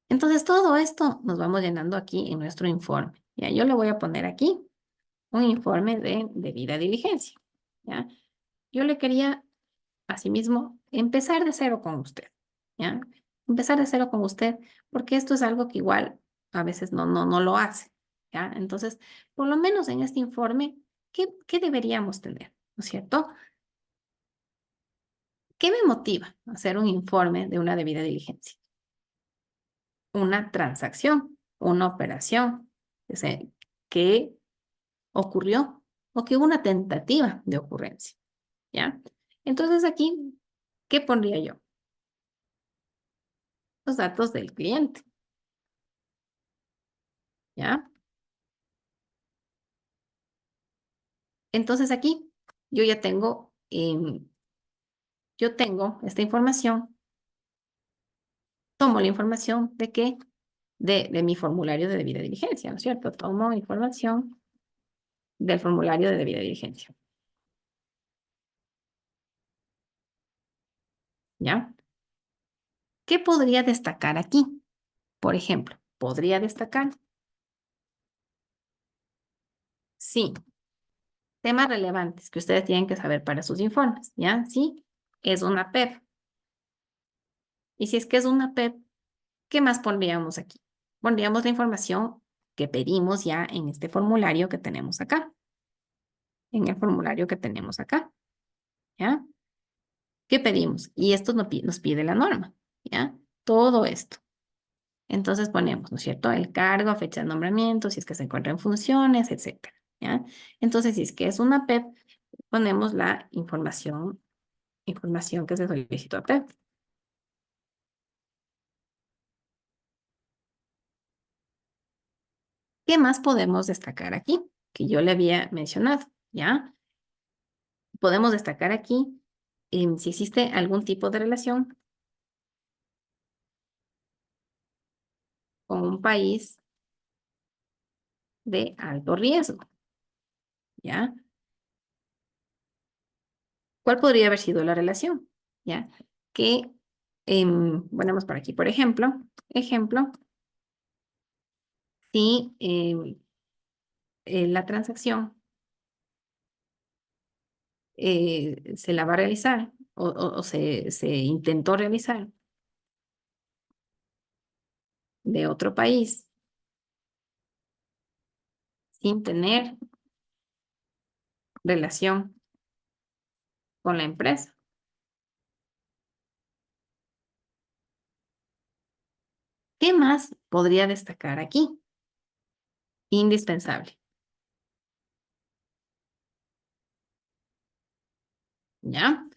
Entonces, todo esto nos vamos llenando aquí en nuestro informe, ¿ya? Yo le voy a poner aquí un informe de debida diligencia, ¿ya? Yo le quería, asimismo, empezar de cero con usted, ¿ya? Empezar de cero con usted, porque esto es algo que igual a veces no lo hace, ¿ya? Entonces, por lo menos en este informe, ¿qué deberíamos tener? ¿No es cierto? ¿Qué me motiva a hacer un informe de una debida diligencia? Una transacción, una operación, o sea, que ocurrió o que hubo una tentativa de ocurrencia, ¿ya? Entonces aquí, ¿qué pondría yo? Los datos del cliente, ¿ya? Entonces aquí yo tengo esta información, tomo la información de qué, de mi formulario de debida diligencia, ¿no es cierto? Tomo información del formulario de debida diligencia, ¿ya? ¿Qué podría destacar aquí? Por ejemplo, podría destacar, sí, temas relevantes que ustedes tienen que saber para sus informes, ¿ya? Sí, es una PEP. Y si es que es una PEP, ¿qué más pondríamos aquí? Pondríamos la información que pedimos ya en este formulario que tenemos acá, en el formulario que tenemos acá, ¿ya? ¿Qué pedimos? Y esto nos pide la norma, ¿ya? Todo esto. Entonces ponemos, ¿no es cierto? El cargo, fecha de nombramiento, si es que se encuentra en funciones, etcétera, ¿ya? Entonces, si es que es una PEP, ponemos la información que se solicitó a PEP. ¿Qué más podemos destacar aquí? Que yo le había mencionado, ¿ya? Podemos destacar aquí si existe algún tipo de relación con un país de alto riesgo, ¿ya? ¿Cuál podría haber sido la relación? ¿Ya? Que ponemos por aquí, por ejemplo, si la transacción se la va a realizar o se intentó realizar de otro país sin tener relación con la empresa. ¿Qué más podría destacar aquí? Indispensable, ¿ya?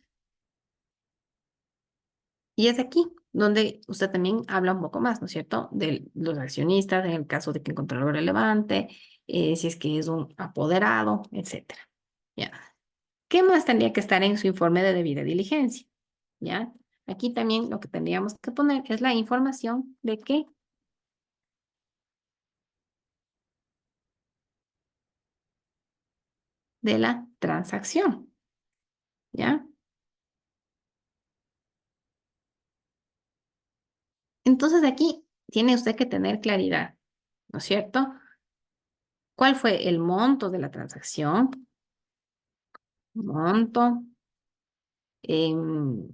Y es aquí donde usted también habla un poco más, ¿no es cierto? De los accionistas, en el caso de que encontró algo relevante, si es que es un apoderado, etcétera. ¿Ya? ¿Qué más tendría que estar en su informe de debida diligencia? ¿Ya? Aquí también lo que tendríamos que poner es la información de qué, de la transacción, ¿ya? Entonces aquí tiene usted que tener claridad, ¿no es cierto? ¿Cuál fue el monto de la transacción? Monto. em,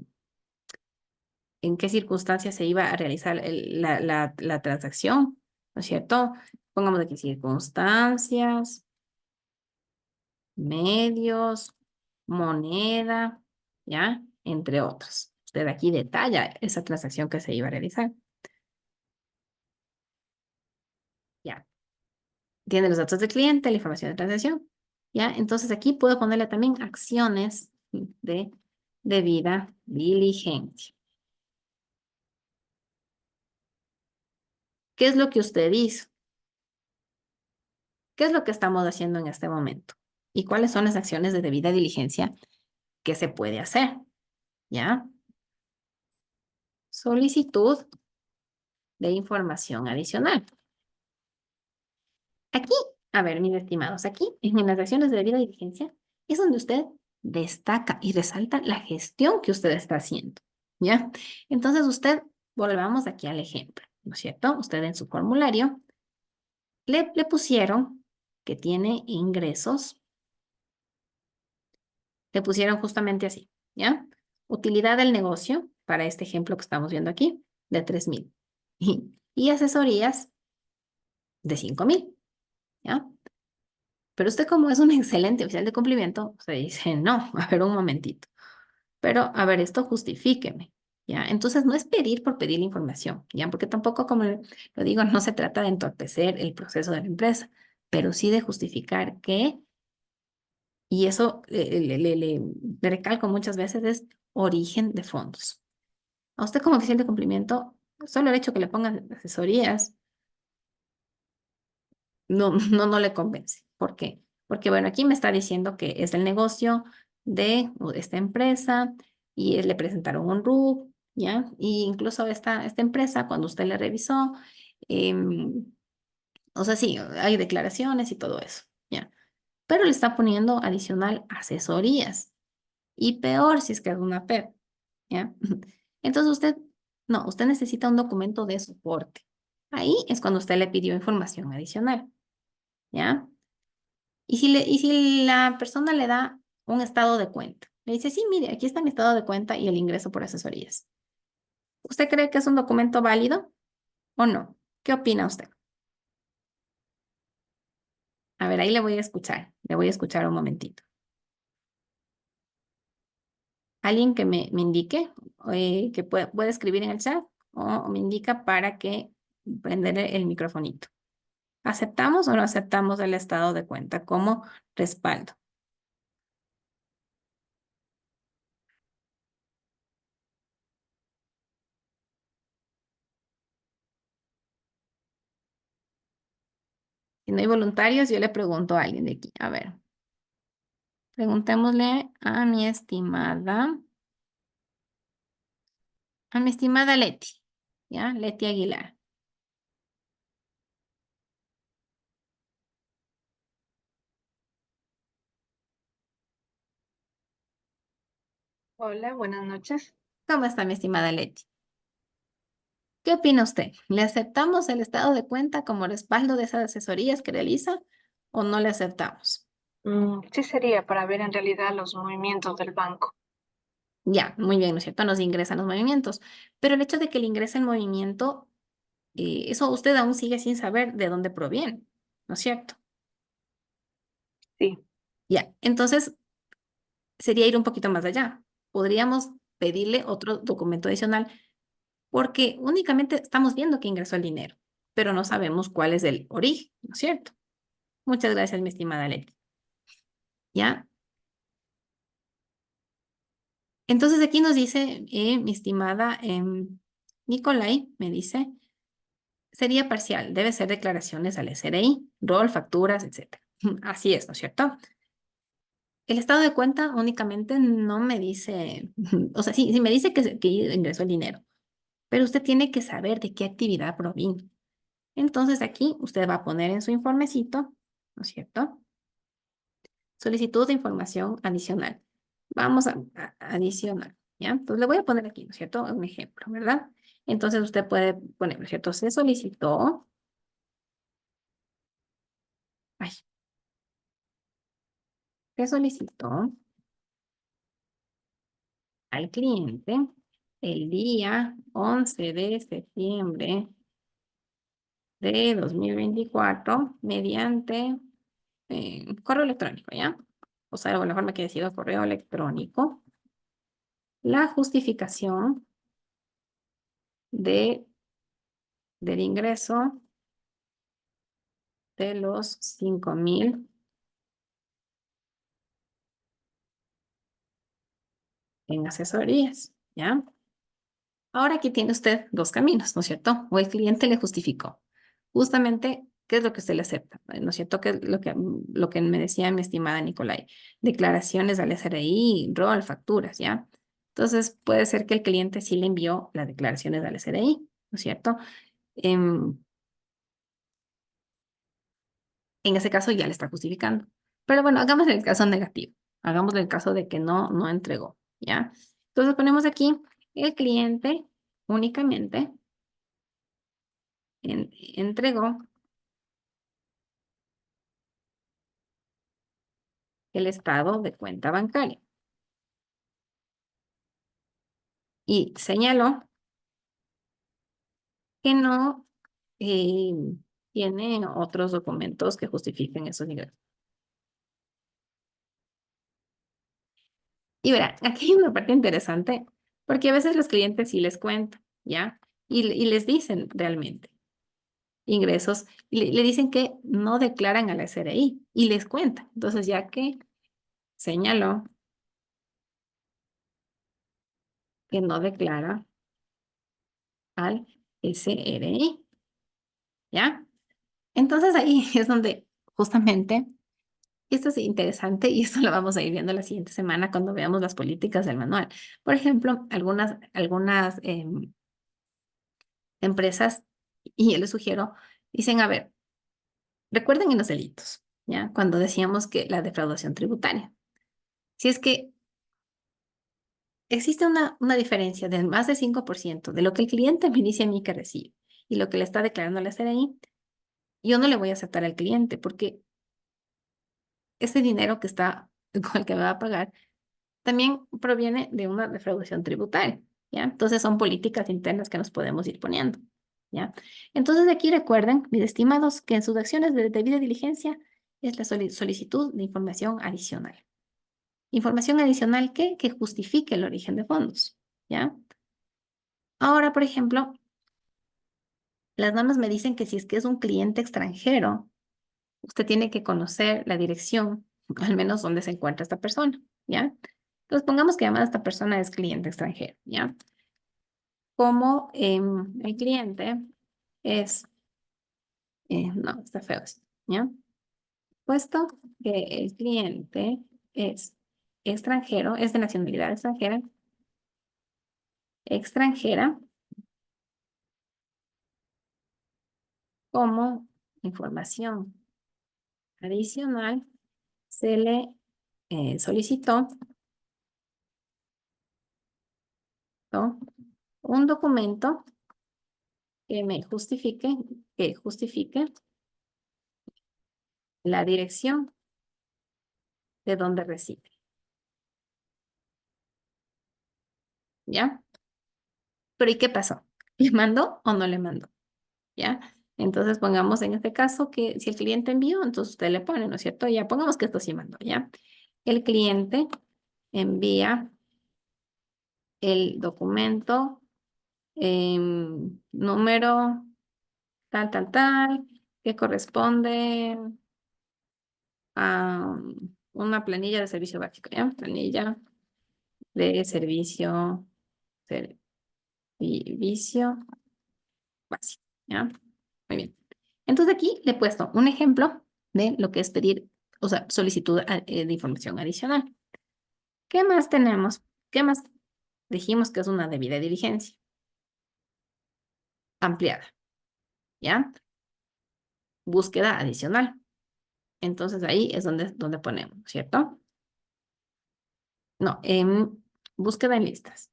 en qué circunstancias se iba a realizar la transacción, ¿no es cierto? Pongamos aquí circunstancias, medios, moneda, ¿ya? Entre otros. Usted aquí detalla esa transacción que se iba a realizar. Ya. Tiene los datos del cliente, la información de transacción. ¿Ya? Entonces aquí puedo ponerle también acciones de debida diligencia. ¿Qué es lo que usted hizo? ¿Qué es lo que estamos haciendo en este momento? ¿Y cuáles son las acciones de debida diligencia que se puede hacer? ¿Ya? Solicitud de información adicional. Aquí, a ver, mis estimados, aquí en las acciones de debida diligencia es donde usted destaca y resalta la gestión que usted está haciendo. ¿Ya? Entonces usted, volvamos aquí al ejemplo, ¿no es cierto? Usted en su formulario le pusieron que tiene ingresos, le pusieron justamente así, ¿ya? Utilidad del negocio, para este ejemplo que estamos viendo aquí, de 3,000. Y asesorías de 5,000, ¿ya? Pero usted como es un excelente oficial de cumplimiento, se dice, no, a ver un momentito. Pero, a ver, esto justifíqueme, ¿ya? Entonces, no es pedir por pedir la información, ¿ya? Porque tampoco, como lo digo, no se trata de entorpecer el proceso de la empresa, pero sí de justificar que, y eso le recalco muchas veces, es origen de fondos. A usted como oficial de cumplimiento, solo el hecho que le pongan asesorías, no le convence. ¿Por qué? Porque, bueno, aquí me está diciendo que es el negocio de esta empresa y le presentaron un RUC, ¿ya? Y incluso esta empresa, cuando usted le revisó, em, o sea, sí, hay declaraciones y todo eso, ¿ya? Pero le está poniendo adicional asesorías. Y peor si es que es una PEP, ¿ya? Entonces usted necesita un documento de soporte. Ahí es cuando usted le pidió información adicional, ¿ya? Y si la persona le da un estado de cuenta, le dice, sí, mire, aquí está mi estado de cuenta y el ingreso por asesorías. ¿Usted cree que es un documento válido o no? ¿Qué opina usted? A ver, ahí le voy a escuchar un momentito. Alguien que me indique, que puede escribir en el chat o me indica para que prender el microfonito. ¿Aceptamos o no aceptamos el estado de cuenta como respaldo? Si no hay voluntarios, yo le pregunto a alguien de aquí. A ver, preguntémosle a mi estimada Leti, ¿ya? Leti Aguilar. Hola, buenas noches. ¿Cómo está mi estimada Leti? ¿Qué opina usted? ¿Le aceptamos el estado de cuenta como respaldo de esas asesorías que realiza o no le aceptamos? Sí sería para ver en realidad los movimientos del banco. Ya, muy bien, ¿no es cierto? Nos ingresan los movimientos. Pero el hecho de que le ingrese el movimiento, eso usted aún sigue sin saber de dónde proviene, ¿no es cierto? Sí, Ya, entonces sería ir un poquito más allá. Podríamos pedirle otro documento adicional porque únicamente estamos viendo que ingresó el dinero, pero no sabemos cuál es el origen, ¿no es cierto? Muchas gracias, mi estimada Leti. ¿Ya? Entonces aquí nos dice, mi estimada Nicolai, me dice, sería parcial, debe ser declaraciones al SRI, rol, facturas, etcétera. Así es, ¿no es cierto? El estado de cuenta únicamente no me dice, o sea, sí me dice que ingresó el dinero, pero usted tiene que saber de qué actividad provino. Entonces aquí usted va a poner en su informecito, ¿no es cierto? Solicitud de información adicional. Vamos a adicionar, ¿ya? Entonces le voy a poner aquí, ¿no es cierto? Un ejemplo, ¿verdad? Entonces usted puede poner, ¿no es cierto? Ay, se solicitó al cliente el día 11 de septiembre de 2024 mediante correo electrónico, ¿ya? O sea, de la forma que he decidido correo electrónico, la justificación de, del ingreso de los 5.000 en asesorías, ¿ya? Ahora aquí tiene usted dos caminos, ¿no es cierto? O el cliente le justificó. Justamente, ¿qué es lo que usted le acepta? ¿No es cierto? ¿Qué es lo que me decía mi estimada Nicolai? Declaraciones al SRI, rol, facturas, ¿ya? Entonces, puede ser que el cliente sí le envió las declaraciones al SRI, ¿no es cierto? Em, en ese caso ya le está justificando. Pero bueno, hagamos el caso negativo. Hagamos el caso de que no entregó, ¿ya? Entonces ponemos aquí el cliente únicamente entregó el estado de cuenta bancaria y señaló que no eh, tiene otros documentos que justifiquen esos ingresos. Y verá, aquí hay una parte interesante, porque a veces los clientes sí les cuentan, ¿ya? Y les dicen realmente ingresos, y le dicen que no declaran a la SRI y les cuentan. Entonces, ya que señaló que no declara al SRI, ¿ya? Entonces ahí es donde justamente esto es interesante y esto lo vamos a ir viendo la siguiente semana cuando veamos las políticas del manual. Por ejemplo, algunas empresas, y yo les sugiero, dicen, a ver, recuerden en los delitos, ¿ya? Cuando decíamos que la defraudación tributaria. Si es que existe una diferencia de más del 5% de lo que el cliente me dice a mí que recibe y lo que le está declarando la SRI, yo no le voy a aceptar al cliente porque ese dinero que está, con el que me va a pagar, también proviene de una defraudación tributaria, ¿ya? Entonces son políticas internas que nos podemos ir poniendo, ¿ya? Entonces aquí recuerden, mis estimados, que en sus acciones de debida diligencia es la solicitud de información adicional. Información adicional que justifique el origen de fondos, ¿ya? Ahora, por ejemplo, las normas me dicen que si es que es un cliente extranjero, usted tiene que conocer la dirección, al menos donde se encuentra esta persona, ¿ya? Entonces pongamos que además esta persona es cliente extranjero, ¿ya? Como el cliente es, no, está feo esto, ¿ya? Puesto que el cliente es extranjero, es de nacionalidad extranjera, como información adicional, se le solicitó, ¿no?, un documento que justifique la dirección de donde reside, ¿ya? Pero ¿y qué pasó? ¿Le mandó o no le mandó? ¿Ya? Entonces pongamos en este caso que si el cliente envió, entonces usted le pone, ¿no es cierto? Ya pongamos que esto sí mandó, ¿ya? El cliente envía el documento número tal, que corresponde a una planilla de servicio básico, ¿ya? Planilla de servicio básico, ¿ya? Muy bien. Entonces aquí le he puesto un ejemplo de lo que es pedir, o sea, solicitud de información adicional. ¿Qué más tenemos? ¿Qué más dijimos que es una debida diligencia? Ampliada, ¿ya? Búsqueda adicional. Entonces ahí es donde ponemos, ¿cierto? No, búsqueda en listas,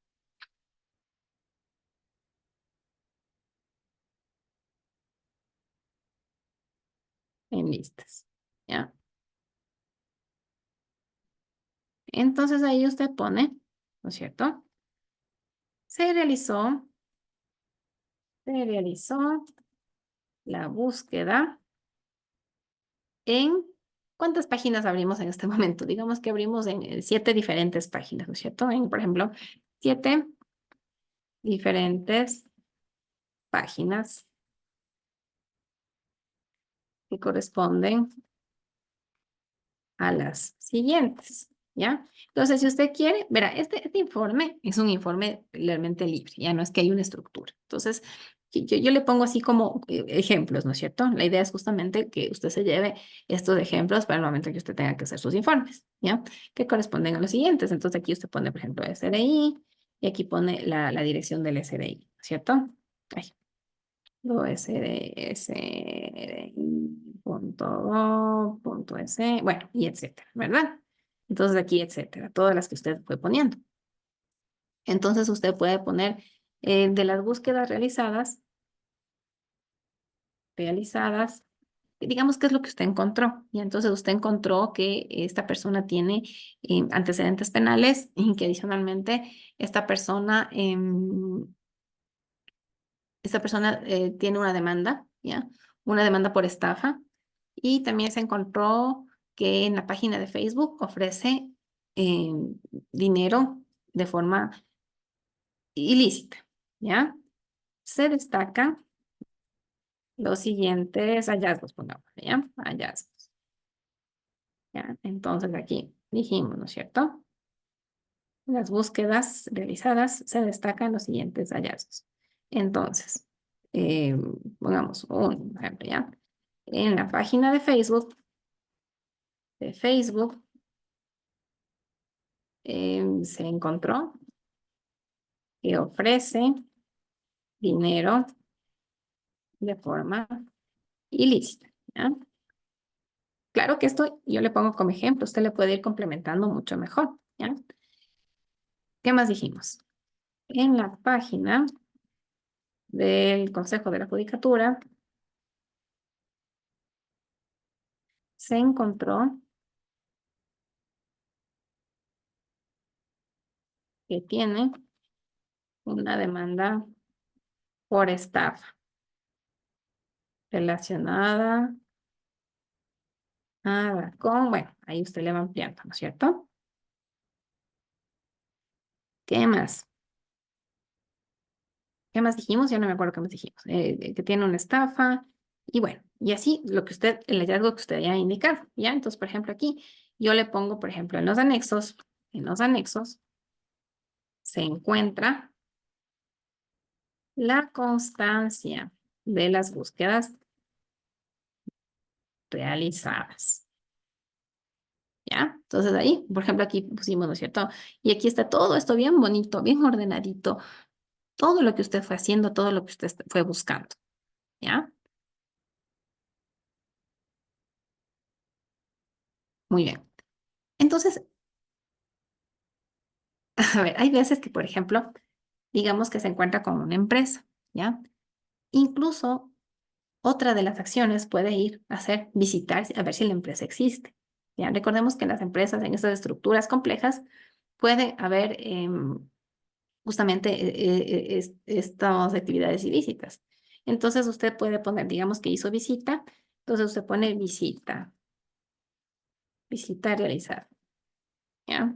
¿ya? Entonces ahí usted pone, ¿no es cierto? se realizó la búsqueda en... ¿Cuántas páginas abrimos en este momento? Digamos que abrimos en 7 diferentes páginas, ¿no es cierto? En, por ejemplo, 7 diferentes páginas que corresponden a las siguientes, ¿ya? Entonces, si usted quiere, verá, este informe es un informe realmente libre, ya no es que hay una estructura. Entonces, yo le pongo así como ejemplos, ¿no es cierto? La idea es justamente que usted se lleve estos ejemplos para el momento que usted tenga que hacer sus informes, ¿ya? Que corresponden a los siguientes. Entonces, aquí usted pone, por ejemplo, SRI y aquí pone la dirección del SRI, ¿no es cierto? Ahí. Lo sdi.gov.es, bueno, y etcétera, ¿verdad? Entonces aquí, etcétera, todas las que usted fue poniendo. Entonces usted puede poner de las búsquedas realizadas, digamos qué es lo que usted encontró. Y entonces usted encontró que esta persona tiene antecedentes penales y que adicionalmente esta persona tiene una demanda, ¿ya? Una demanda por estafa. Y también se encontró que en la página de Facebook ofrece eh, dinero de forma ilícita, ¿ya? Se destacan los siguientes hallazgos, pongamos, ¿ya? Hallazgos, ¿ya? Entonces aquí dijimos, ¿no es cierto? Las búsquedas realizadas se destacan los siguientes hallazgos. Entonces, eh, pongamos un ejemplo, ¿ya? En la página de Facebook, se encontró que ofrece dinero de forma ilícita, ¿ya? Claro que esto yo le pongo como ejemplo, usted le puede ir complementando mucho mejor, ¿ya? ¿Qué más dijimos? En la página del Consejo de la Judicatura se encontró que tiene una demanda por estafa relacionada con, bueno, ahí usted le va ampliando, ¿no es cierto? ¿Qué más? ¿Qué más dijimos? Ya no me acuerdo qué más dijimos. Que tiene una estafa y bueno, y así el hallazgo que usted haya indicado, ¿ya? Entonces, por ejemplo, aquí yo le pongo, por ejemplo, en los anexos se encuentra la constancia de las búsquedas realizadas, ¿ya? Entonces ahí, por ejemplo, aquí pusimos, ¿no es cierto? Y aquí está todo esto bien bonito, bien ordenadito, todo lo que usted fue haciendo, todo lo que usted fue buscando, ¿ya? Muy bien. Entonces, a ver, hay veces que, por ejemplo, digamos que se encuentra con una empresa, ¿ya? Incluso otra de las acciones puede ir a hacer visitar a ver si la empresa existe, ¿ya? Recordemos que en las empresas, en estas estructuras complejas, puede haber justamente estas actividades ilícitas. Entonces usted puede poner, digamos que hizo visita, entonces usted pone visita realizada, ¿ya?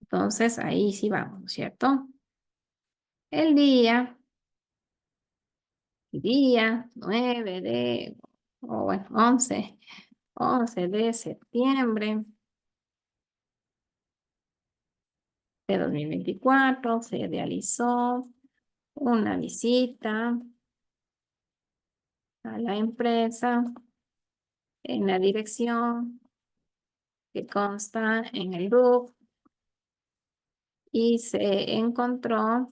Entonces ahí sí vamos, ¿no es cierto? El día 9 o bueno, 11 de septiembre de 2024 se realizó una visita a la empresa en la dirección que consta en el RUC y se encontró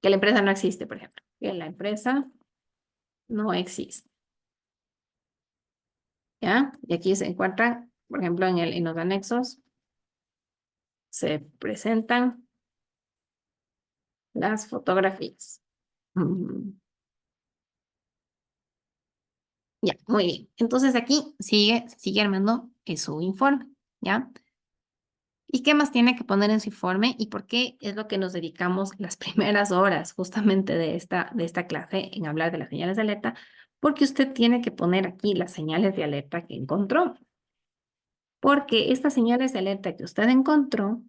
que la empresa no existe, por ejemplo, que la empresa no existe, ¿ya? Y aquí se encuentran, por ejemplo, en los anexos se presentan las fotografías. Mm, ya, muy bien. Entonces aquí sigue armando su informe, ¿ya? ¿Y qué más tiene que poner en su informe? ¿Y por qué es lo que nos dedicamos las primeras horas justamente de esta clase en hablar de las señales de alerta? Porque usted tiene que poner aquí las señales de alerta que encontró. Porque estas señales de alerta que usted encontró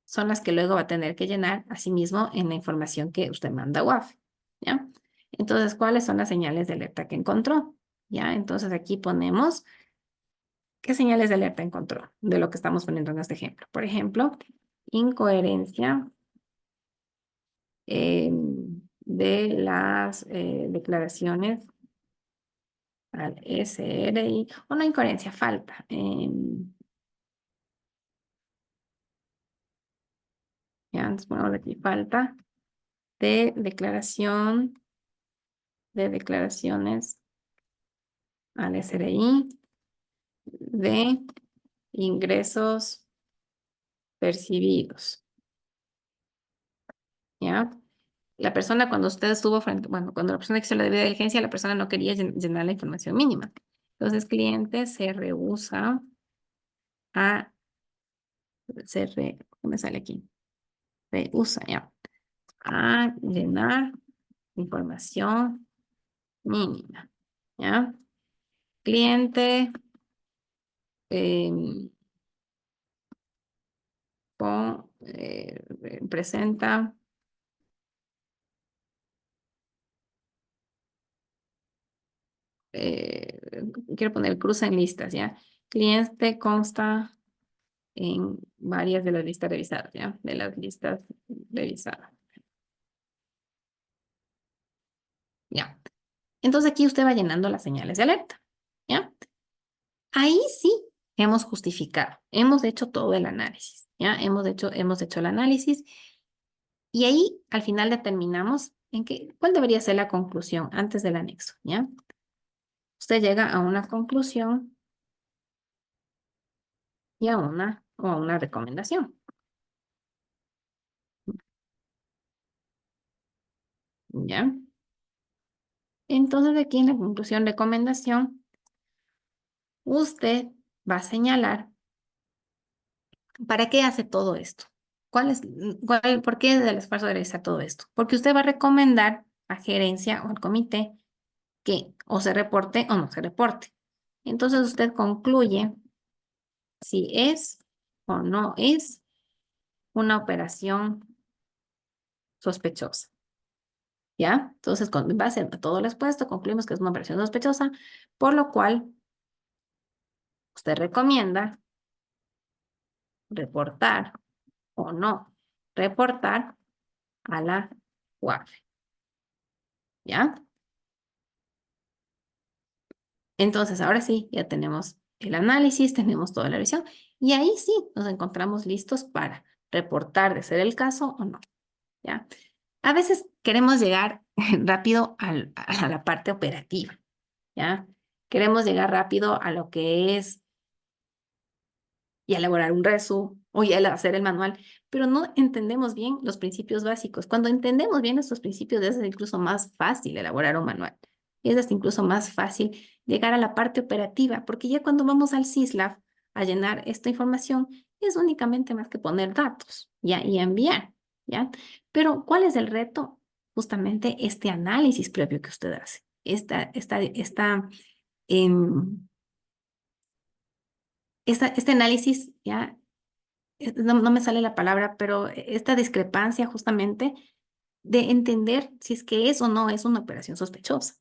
son las que luego va a tener que llenar a sí mismo en la información que usted manda a WAF, ¿ya? Entonces, ¿cuáles son las señales de alerta que encontró? ¿Ya? Entonces aquí ponemos qué señales de alerta encontró de lo que estamos poniendo en este ejemplo. Por ejemplo, incoherencia de las declaraciones al SRI, o no incoherencia, falta. Ya, entonces ponemos aquí falta de declaración de declaraciones al SRI de ingresos percibidos, ¿ya? La persona cuando usted estuvo frente, bueno, cuando la persona hizo la debida diligencia, la persona no quería llenar la información mínima. Entonces, cliente se rehúsa a, ¿qué me sale aquí? Rehúsa, ya, a llenar información mínima, ¿ya? Cliente em, presenta eh, quiero poner cruza en listas, ¿ya? Cliente consta en varias de las listas revisadas, ¿ya? De las listas revisadas, ¿ya? Entonces aquí usted va llenando las señales de alerta, ¿ya? Ahí sí hemos justificado, hemos hecho todo el análisis, ¿ya? Hemos hecho el análisis y ahí al final determinamos en qué, cuál debería ser la conclusión antes del anexo, ¿ya? Usted llega a una conclusión y o a una recomendación, ¿ya? Entonces aquí en la conclusión recomendación, usted va a señalar para qué hace todo esto. ¿Por qué del esfuerzo de realizar todo esto? Porque usted va a recomendar a gerencia o al comité que o se reporte o no se reporte. Entonces usted concluye si es o no es una operación sospechosa. ¿Ya? Entonces, con base a todo lo expuesto, concluimos que es una operación sospechosa, por lo cual usted recomienda reportar o no reportar a la UAF, ¿ya? Entonces, ahora sí, ya tenemos el análisis, tenemos toda la revisión y ahí sí nos encontramos listos para reportar de ser el caso o no, ¿ya? A veces queremos llegar rápido a la parte operativa, ¿ya? Queremos llegar rápido a lo que es y elaborar un resu o ya hacer el manual, pero no entendemos bien los principios básicos. Cuando entendemos bien estos principios, es incluso más fácil elaborar un manual. Es hasta incluso más fácil llegar a la parte operativa, porque ya cuando vamos al SISLAB a llenar esta información, es únicamente más que poner datos, ¿ya? Y enviar, ¿ya? Pero, ¿cuál es el reto? Justamente este análisis previo que usted hace. Em, este análisis, ¿ya? No me sale la palabra, pero esta discrepancia justamente de entender si es que es o no es una operación sospechosa.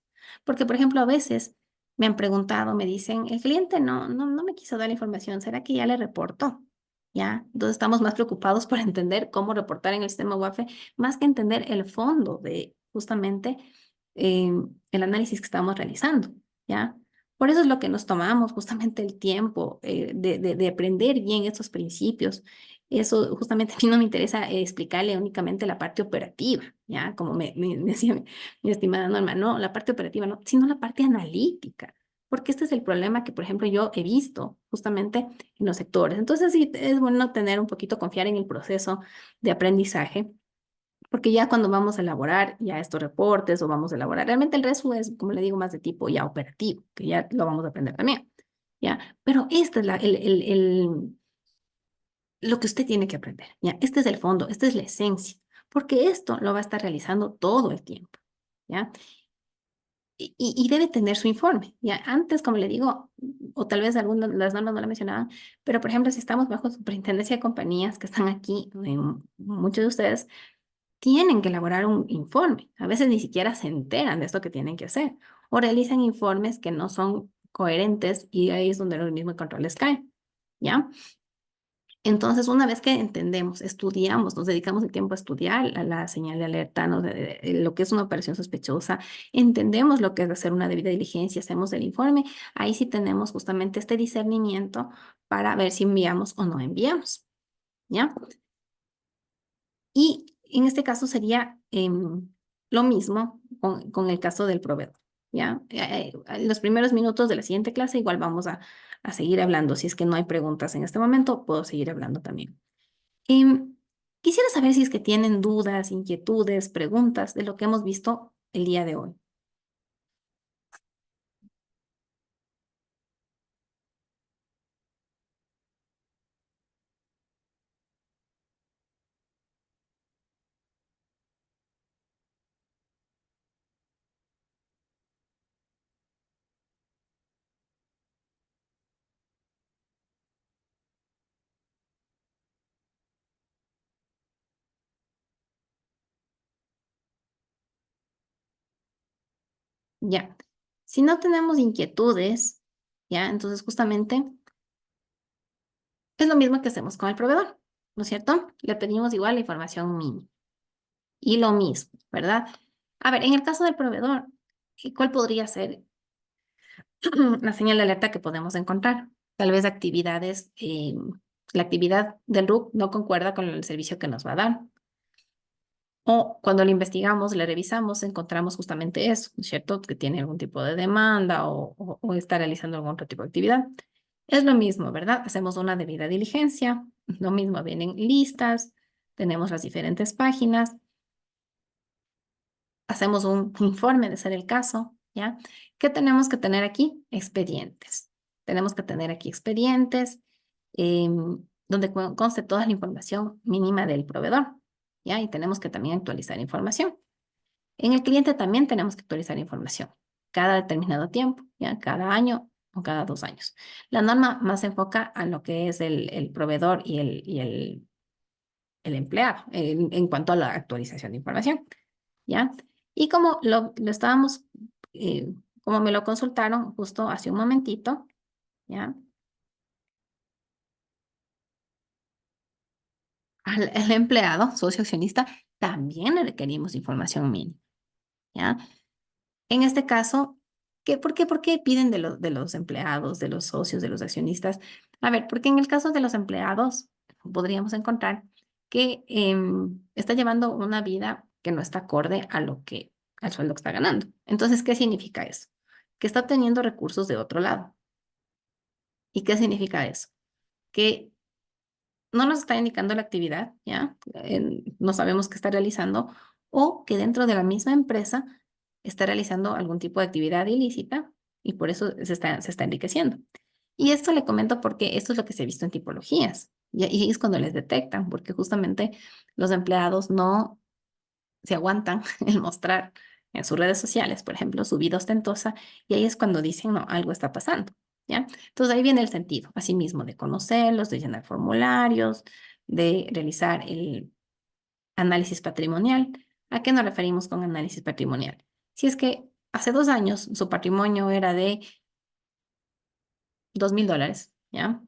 Porque, por ejemplo, a veces me han preguntado, me dicen, el cliente no me quiso dar la información, ¿será que ya le reportó? ¿Ya? Entonces estamos más preocupados por entender cómo reportar en el sistema UAFE, más que entender el fondo de justamente el análisis que estamos realizando, ¿ya? Por eso es lo que nos tomamos justamente el tiempo de aprender bien estos principios. Eso justamente a mí no me interesa explicarle únicamente la parte operativa, ¿ya? Como me decía mi estimada Norma, no, la parte operativa no, sino la parte analítica, porque este es el problema que, por ejemplo, yo he visto justamente en los sectores. Entonces, sí, es bueno tener un poquito, confiar en el proceso de aprendizaje, porque ya cuando vamos a elaborar ya estos reportes o vamos a elaborar, realmente el resto es, como le digo, más de tipo ya operativo, que ya lo vamos a aprender también, ¿ya? Pero este es lo que usted tiene que aprender, ¿ya? Este es el fondo, esta es la esencia, porque esto lo va a estar realizando todo el tiempo, ¿ya? Y debe tener su informe, ¿ya? Antes, como le digo, o tal vez algunas de las normas no la mencionaban, pero por ejemplo, si estamos bajo superintendencia de compañías que están aquí, muchos de ustedes tienen que elaborar un informe. A veces ni siquiera se enteran de esto que tienen que hacer, o realizan informes que no son coherentes y ahí es donde el organismo de control les cae, ¿ya? Entonces, una vez que entendemos, estudiamos, nos dedicamos el tiempo a estudiar la señal de alerta, lo que es una operación sospechosa, entendemos lo que es hacer una debida diligencia, hacemos el informe, ahí sí tenemos justamente este discernimiento para ver si enviamos o no enviamos, ¿ya? Y en este caso sería lo mismo con el caso del proveedor, ¿ya? En los primeros minutos de la siguiente clase igual vamos a seguir hablando. Si es que no hay preguntas en este momento, puedo seguir hablando también. Em, Quisiera saber si es que tienen dudas, inquietudes, preguntas de lo que hemos visto el día de hoy. Ya. Si no tenemos inquietudes, ya, entonces justamente es lo mismo que hacemos con el proveedor, ¿no es cierto? Le pedimos igual la información mínima. Y lo mismo, ¿verdad? A ver, en el caso del proveedor, ¿cuál podría ser la señal de alerta que podemos encontrar? Tal vez actividades, la actividad del RUC no concuerda con el servicio que nos va a dar. O cuando lo investigamos, le revisamos, encontramos justamente eso, ¿no es cierto? Que tiene algún tipo de demanda o está realizando algún otro tipo de actividad. Es lo mismo, ¿verdad? Hacemos una debida diligencia, lo mismo, vienen listas, tenemos las diferentes páginas, hacemos un informe de ser el caso, ¿ya? ¿Qué tenemos que tener aquí? Expedientes. Tenemos que tener aquí expedientes donde conste toda la información mínima del proveedor, ¿ya? Y tenemos que también actualizar información. En el cliente también tenemos que actualizar información cada determinado tiempo, ¿ya? Cada año o cada 2 años. La norma más se enfoca a lo que es el proveedor y el empleado en cuanto a la actualización de información. ¿Ya? Y como lo estábamos, como me lo consultaron justo hace un momentito, ¿ya? Al empleado, socio accionista, también le requerimos información mínima, ¿ya? En este caso, ¿por qué piden de los empleados, de los socios, de los accionistas? A ver, porque en el caso de los empleados, podríamos encontrar que está llevando una vida que no está acorde a al sueldo que está ganando. Entonces, ¿qué significa eso? Que está obteniendo recursos de otro lado. ¿Y qué significa eso? Que no nos está indicando la actividad, ¿ya? No sabemos qué está realizando, o que dentro de la misma empresa está realizando algún tipo de actividad ilícita y por eso se está enriqueciendo. Y esto le comento porque esto es lo que se ha visto en tipologías, y es cuando les detectan, porque justamente los empleados no se aguantan el mostrar en sus redes sociales, por ejemplo, su vida ostentosa, y ahí es cuando dicen, no, algo está pasando, ¿ya? Entonces ahí viene el sentido, asimismo, de conocerlos, de llenar formularios, de realizar el análisis patrimonial. ¿A qué nos referimos con análisis patrimonial? Si es que hace 2 años su patrimonio era de $2,000, ¿ya?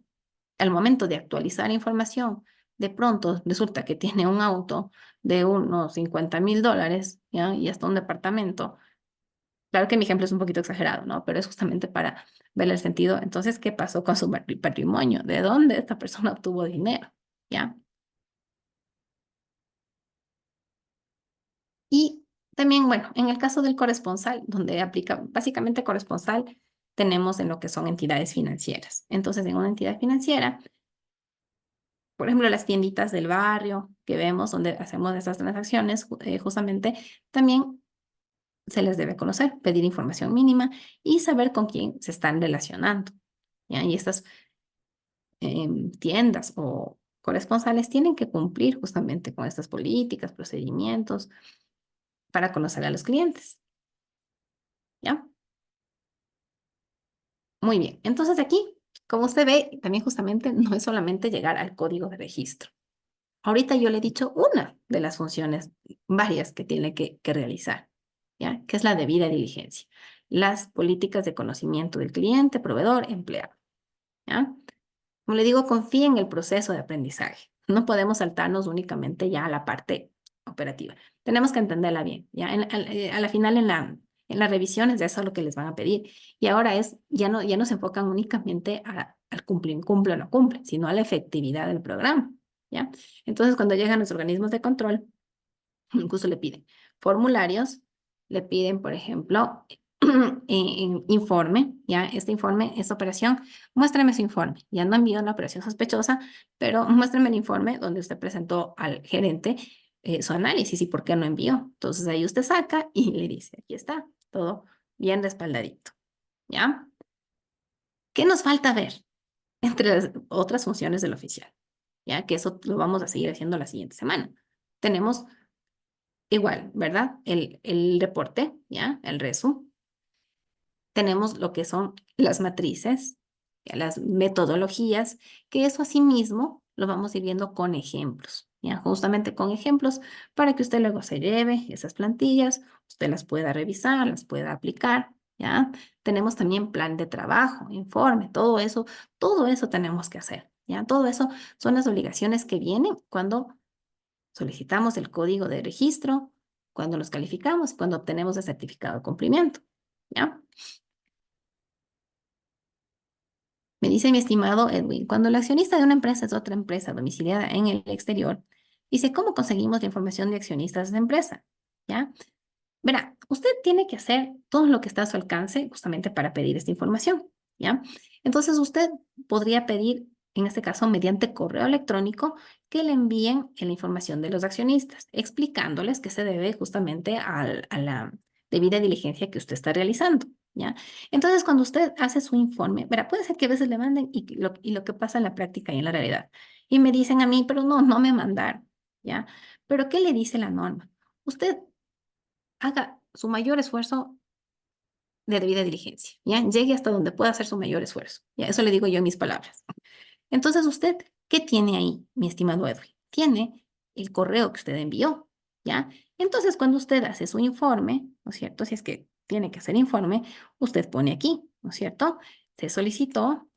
Al momento de actualizar información, de pronto resulta que tiene un auto de unos $50,000, ¿ya? Y hasta un departamento. Claro que mi ejemplo es un poquito exagerado, ¿no? Pero es justamente para ver el sentido. Entonces, ¿qué pasó con su patrimonio? ¿De dónde esta persona obtuvo dinero? ¿Ya? Y también, bueno, en el caso del corresponsal, donde aplica básicamente corresponsal, tenemos en lo que son entidades financieras. Entonces, en una entidad financiera, por ejemplo, las tienditas del barrio que vemos donde hacemos esas transacciones, justamente también se les debe conocer, pedir información mínima y saber con quién se están relacionando. ¿Ya? Y estas tiendas o corresponsales tienen que cumplir justamente con estas políticas, procedimientos para conocer a los clientes. ¿Ya? Muy bien. Entonces aquí, como usted ve, también justamente no es solamente llegar al código de registro. Ahorita yo le he dicho una de las funciones varias que tiene que realizar, ¿ya? Que es la debida diligencia. Las políticas de conocimiento del cliente, proveedor, empleado, ¿ya? Como le digo, confíe en el proceso de aprendizaje. No podemos saltarnos únicamente ya a la parte operativa. Tenemos que entenderla bien, ¿ya? A la final en las revisiones de eso es lo que les van a pedir. Y ahora ya no se enfocan únicamente al cumplir, cumple o no cumple, sino a la efectividad del programa, ¿ya? Entonces, cuando llegan los organismos de control, incluso le piden formularios, le piden, por ejemplo, informe, ya, este informe, esta operación, muéstrame su informe. Ya no envió una operación sospechosa, pero muéstrame el informe donde usted presentó al gerente su análisis y por qué no envió. Entonces ahí usted saca y le dice, aquí está, todo bien respaldadito, ¿ya? ¿Qué nos falta ver entre las otras funciones del oficial? ¿Ya? Que eso lo vamos a seguir haciendo la siguiente semana. Tenemos igual, ¿verdad? El reporte, ¿ya? El resu. Tenemos lo que son las matrices, ¿ya? Las metodologías, que eso asimismo lo vamos a ir viendo con ejemplos, ¿ya? Justamente con ejemplos para que usted luego se lleve esas plantillas, usted las pueda revisar, las pueda aplicar, ¿ya? Tenemos también plan de trabajo, informe, todo eso tenemos que hacer, ¿ya? Todo eso son las obligaciones que vienen cuando solicitamos el código de registro, cuando los calificamos, cuando obtenemos el certificado de cumplimiento, ¿ya? Me dice mi estimado Edwin, cuando el accionista de una empresa es otra empresa domiciliada en el exterior, dice, ¿cómo conseguimos la información de accionistas de esa empresa? ¿Ya? Verá, usted tiene que hacer todo lo que está a su alcance justamente para pedir esta información, ¿ya? Entonces usted podría pedir, en este caso, mediante correo electrónico, que le envíen la información de los accionistas, explicándoles que se debe justamente a la debida diligencia que usted está realizando, ¿ya? Entonces, cuando usted hace su informe, verá, puede ser que a veces le manden y lo que pasa en la práctica y en la realidad. Y me dicen a mí, pero no me mandaron, ¿ya? Pero ¿qué le dice la norma? Usted haga su mayor esfuerzo de debida diligencia, ¿ya? Llegue hasta donde pueda hacer su mayor esfuerzo, ¿ya? Eso le digo yo en mis palabras. Entonces, usted, ¿qué tiene ahí, mi estimado Edwin? Tiene el correo que usted envió, ¿ya? Entonces, cuando usted hace su informe, ¿no es cierto? Si es que tiene que hacer informe, usted pone aquí, ¿no es cierto? Se solicitó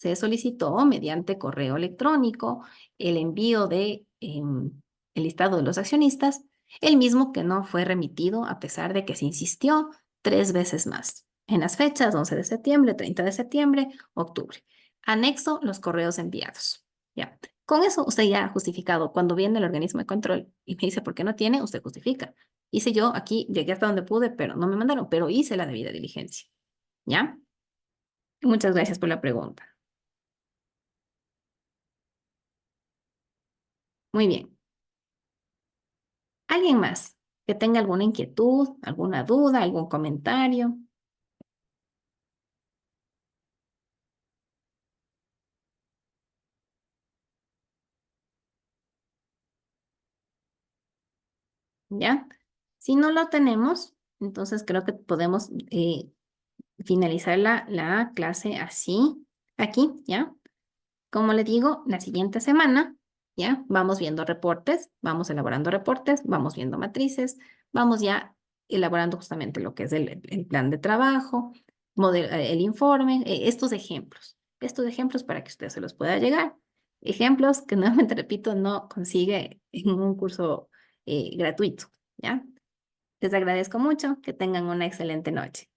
se solicitó mediante correo electrónico el envío de el listado de los accionistas, el mismo que no fue remitido a pesar de que se insistió 3 veces más, en las fechas 11 de septiembre, 30 de septiembre, octubre. Anexo los correos enviados. Ya. Con eso usted ya ha justificado. Cuando viene el organismo de control y me dice por qué no tiene, usted justifica. Hice yo aquí, llegué hasta donde pude, pero no me mandaron, pero hice la debida diligencia. ¿Ya? Muchas gracias por la pregunta. Muy bien. ¿Alguien más que tenga alguna inquietud, alguna duda, algún comentario? ¿Ya? Si no lo tenemos, entonces creo que podemos finalizar la clase así, aquí, ¿ya? Como le digo, la siguiente semana, ¿ya? Vamos viendo reportes, vamos elaborando reportes, vamos viendo matrices, vamos ya elaborando justamente lo que es el plan de trabajo, el informe, estos ejemplos para que usted se los pueda llegar. Ejemplos que nuevamente repito, no consigue en un curso gratuito, ¿ya? Les agradezco mucho, que tengan una excelente noche.